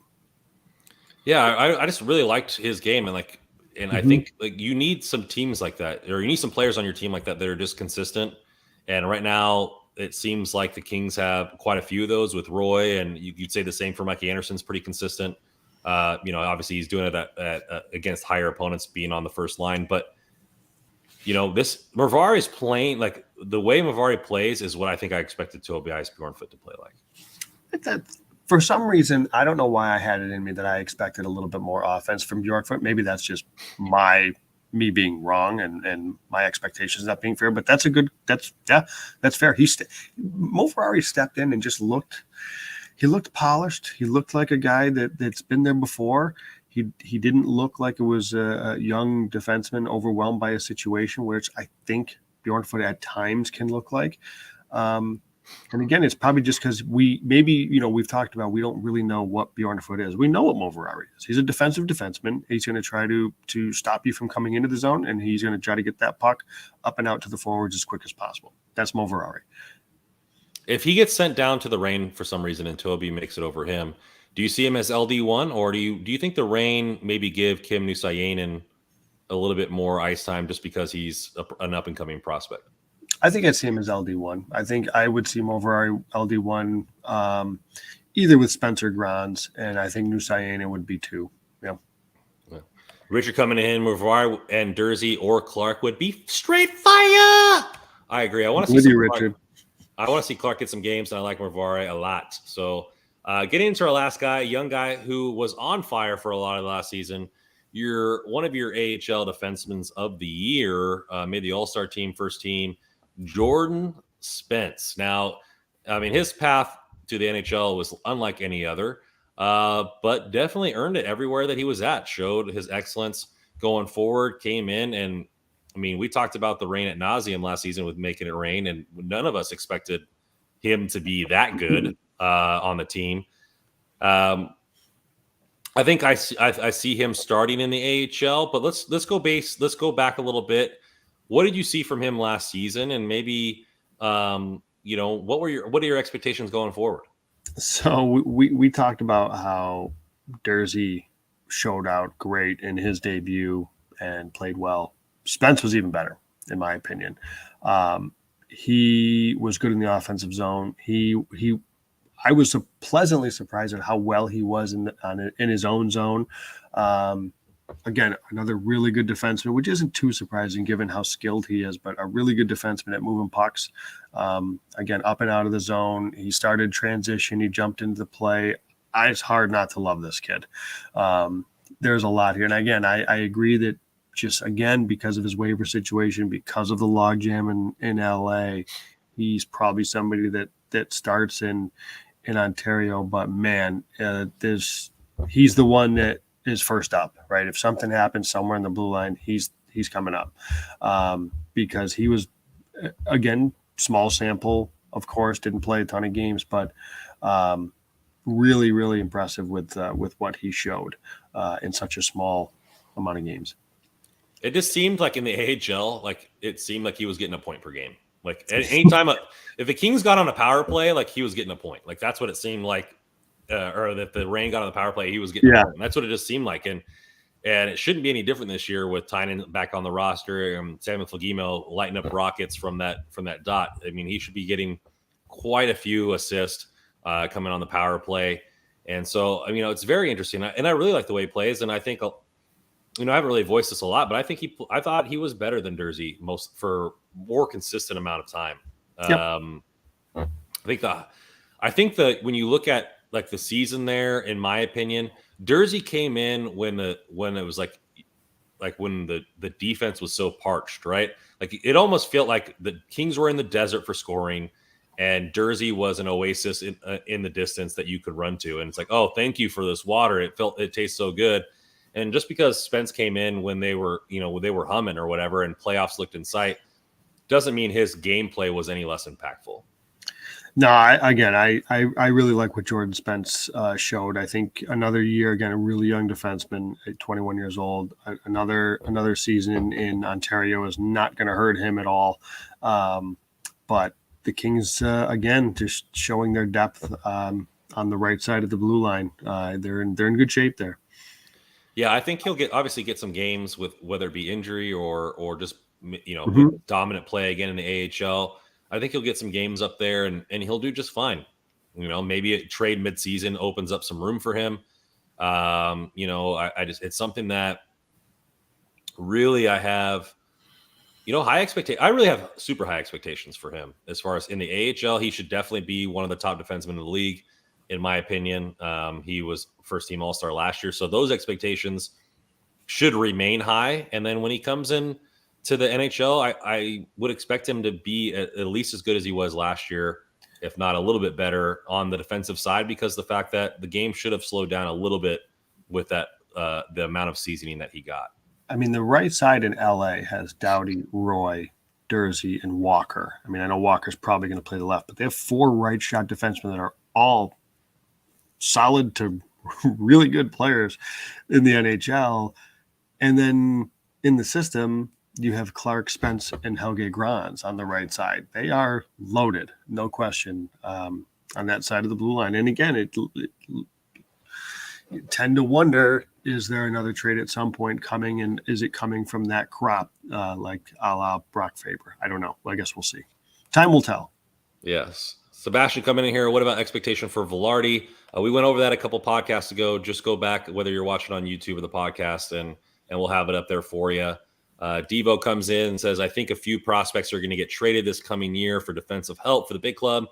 Yeah, I just really liked his game, and I think like you need some teams like that, or you need some players on your team like that are just consistent. And right now, it seems like the Kings have quite a few of those with Roy, and you'd say the same for Mikey Anderson's pretty consistent. Obviously he's doing it against higher opponents, being on the first line. But this Mervari is playing like the way Mervari plays is what I think I expected Tobias Bjornfot to play like. That, for some reason, I don't know why I had it in me that I expected a little bit more offense from Bjornfot. Maybe that's just me being wrong and my expectations not being fair, but that's fair. Mervari stepped in and just looked polished. He looked like a guy that's been there before. He didn't look like it was a young defenseman overwhelmed by a situation, which I think Bjornfot at times can look like. And again, it's probably just because we've talked about, we don't really know what Bjornfot is. We know what Mervari is. He's a defensive defenseman. He's going to try to stop you from coming into the zone, and he's going to try to get that puck up and out to the forwards as quick as possible. That's Mervari. If he gets sent down to the Reign for some reason and Toby makes it over him, do you see him as LD1, or do you think the Reign maybe give Kim Nusayainen a little bit more ice time just because he's an up-and-coming prospect? I think I'd see him as LD1. I think I would see Mervari LD1 either with Spencer Grans, and I think Nusayainen would be 2. Yeah. Richard coming in, Mervari and Jersey or Clark would be straight fire. I agree. I want to see Richard. I want to see Clark get some games, and I like Mervari a lot. So getting into our last guy, young guy who was on fire for a lot of the last season. One of your AHL defensemen of the year, made the All-Star team, first team, Jordan Spence. Now, I mean, his path to the NHL was unlike any other, but definitely earned it everywhere that he was at. Showed his excellence going forward, came in, and I mean, we talked about the rain at nauseum last season with making it rain, and none of us expected him to be that good on the team. I think I see him starting in the AHL, but let's go back a little bit. What did you see from him last season, and maybe what are your expectations going forward? So we talked about how Durzi showed out great in his debut and played well. Spence was even better, in my opinion. He was good in the offensive zone. I was pleasantly surprised at how well he was in his own zone. Again, another really good defenseman, which isn't too surprising given how skilled he is, but a really good defenseman at moving pucks. Again, up and out of the zone. He started transition. He jumped into the play. It's hard not to love this kid. There's a lot here. And again, I agree that just, again, because of his waiver situation, because of the logjam in LA, he's probably somebody that starts in Ontario. But, man, he's the one that is first up, right? If something happens somewhere in the blue line, he's coming up because he was, again, small sample, of course, didn't play a ton of games, but really, really impressive with what he showed in such a small amount of games. It just seemed like in the AHL, like it seemed like he was getting a point per game. Like anytime, if the Kings got on a power play, like he was getting a point. Like that's what it seemed like. Or that the Reign got on the power play, he was getting. Yeah. That's what it just seemed like, and it shouldn't be any different this year with Tynan back on the roster and Samuel Flagimo lighting up rockets from that dot. I mean, he should be getting quite a few assists coming on the power play, and so it's very interesting, and I really like the way he plays, and I think I haven't really voiced this a lot, but I thought he was better than Durzi for more consistent amount of time. Yep. I think that when you look at like the season there, in my opinion, Durzi came in when it was like when the defense was so parched, right? Like it almost felt like the Kings were in the desert for scoring, and Durzi was an oasis in the distance that you could run to. And it's like, oh, thank you for this water. It tastes so good. And just because Spence came in when they were humming or whatever, and playoffs looked in sight, doesn't mean his gameplay was any less impactful. No, I really like what Jordan Spence showed. I think another year, again, a really young defenseman at 21 years old. Another season in Ontario is not going to hurt him at all. But the Kings, again, just showing their depth on the right side of the blue line. They're in good shape there. Yeah, I think he'll obviously get some games with whether it be injury or just dominant play again in the AHL. I think he'll get some games up there and he'll do just fine. Maybe a trade midseason opens up some room for him. It's something that really I have, high expectations. I really have super high expectations for him as far as in the AHL. He should definitely be one of the top defensemen in the league, in my opinion. He was first team All-Star last year. So those expectations should remain high. And then when he comes in to the NHL, I would expect him to be at least as good as he was last year, if not a little bit better on the defensive side, because the fact that the game should have slowed down a little bit with that the amount of seasoning that he got. I mean, the right side in LA has Doughty, Roy, Durzi, and Walker. I mean, I know Walker's probably going to play the left, but they have 4 right shot defensemen that are all solid to really good players in the NHL. And then in the system, you have Clark, Spence, and Helge Grans on the right side. They are loaded, no question, on that side of the blue line. And again, you tend to wonder, is there another trade at some point coming, and is it coming from that crop, like a la Brock Faber? I don't know. I guess we'll see. Time will tell. Yes. Sebastian coming in here. What about expectation for Velarde? We went over that a couple podcasts ago. Just go back, whether you're watching on YouTube or the podcast, and we'll have it up there for you. Devo comes in and says, I think a few prospects are going to get traded this coming year for defensive help for the big club.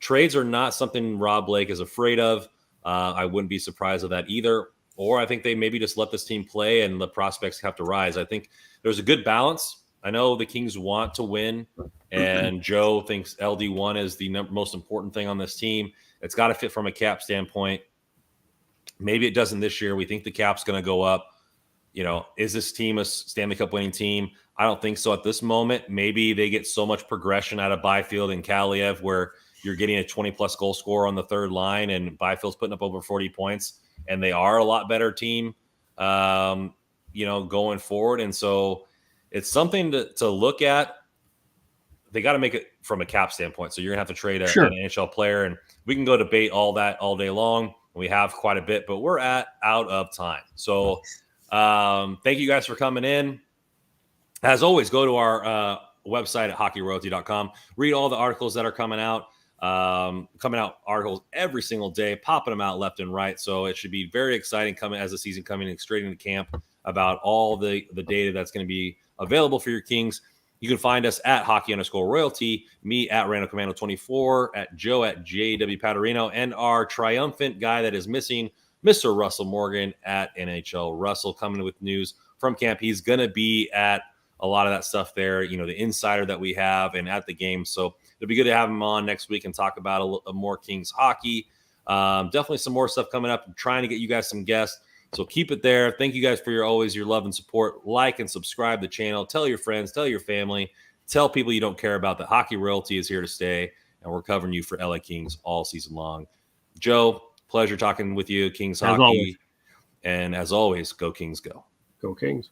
Trades are not something Rob Blake is afraid of. I wouldn't be surprised of that either. Or I think they maybe just let this team play and the prospects have to rise. I think there's a good balance I know the Kings want to win, and Joe thinks LD1 is the most important thing on this team. It's got to fit from a cap standpoint. Maybe it doesn't this year. We think the cap's going to go up. Is this team a Stanley Cup winning team? I don't think so at this moment. Maybe they get so much progression out of Byfield and Kaliev where you're getting a 20-plus goal scorer on the third line and Byfield's putting up over 40 points, and they are a lot better team, going forward. And so it's something to look at. They got to make it from a cap standpoint. So you're going to have to trade an NHL player, and we can go debate all that all day long. We have quite a bit, but we're out of time. So thank you guys for coming in. As always, go to our website at hockeyroyalty.com. Read all the articles that are coming out. Articles every single day, popping them out left and right. So it should be very exciting coming as the season coming straight into camp about all the data that's going to be available for your Kings. You can find us at hockey_royalty, me at Randall Commando 24, at Joe at JW Paterino, and our triumphant guy that is missing, Mr. Russell Morgan at NHL Russell, coming with news from camp. He's going to be at a lot of that stuff there, the insider that we have and at the game. So it'll be good to have him on next week and talk about a more Kings hockey. Definitely some more stuff coming up. I'm trying to get you guys some guests. So keep it there. Thank you guys for your love and support. Like and subscribe to the channel. Tell your friends, tell your family, tell people you don't care about that Hockey Royalty is here to stay, and we're covering you for LA Kings all season long. Joe, pleasure talking with you, Kings hockey. And as always, go Kings, go. Go Kings.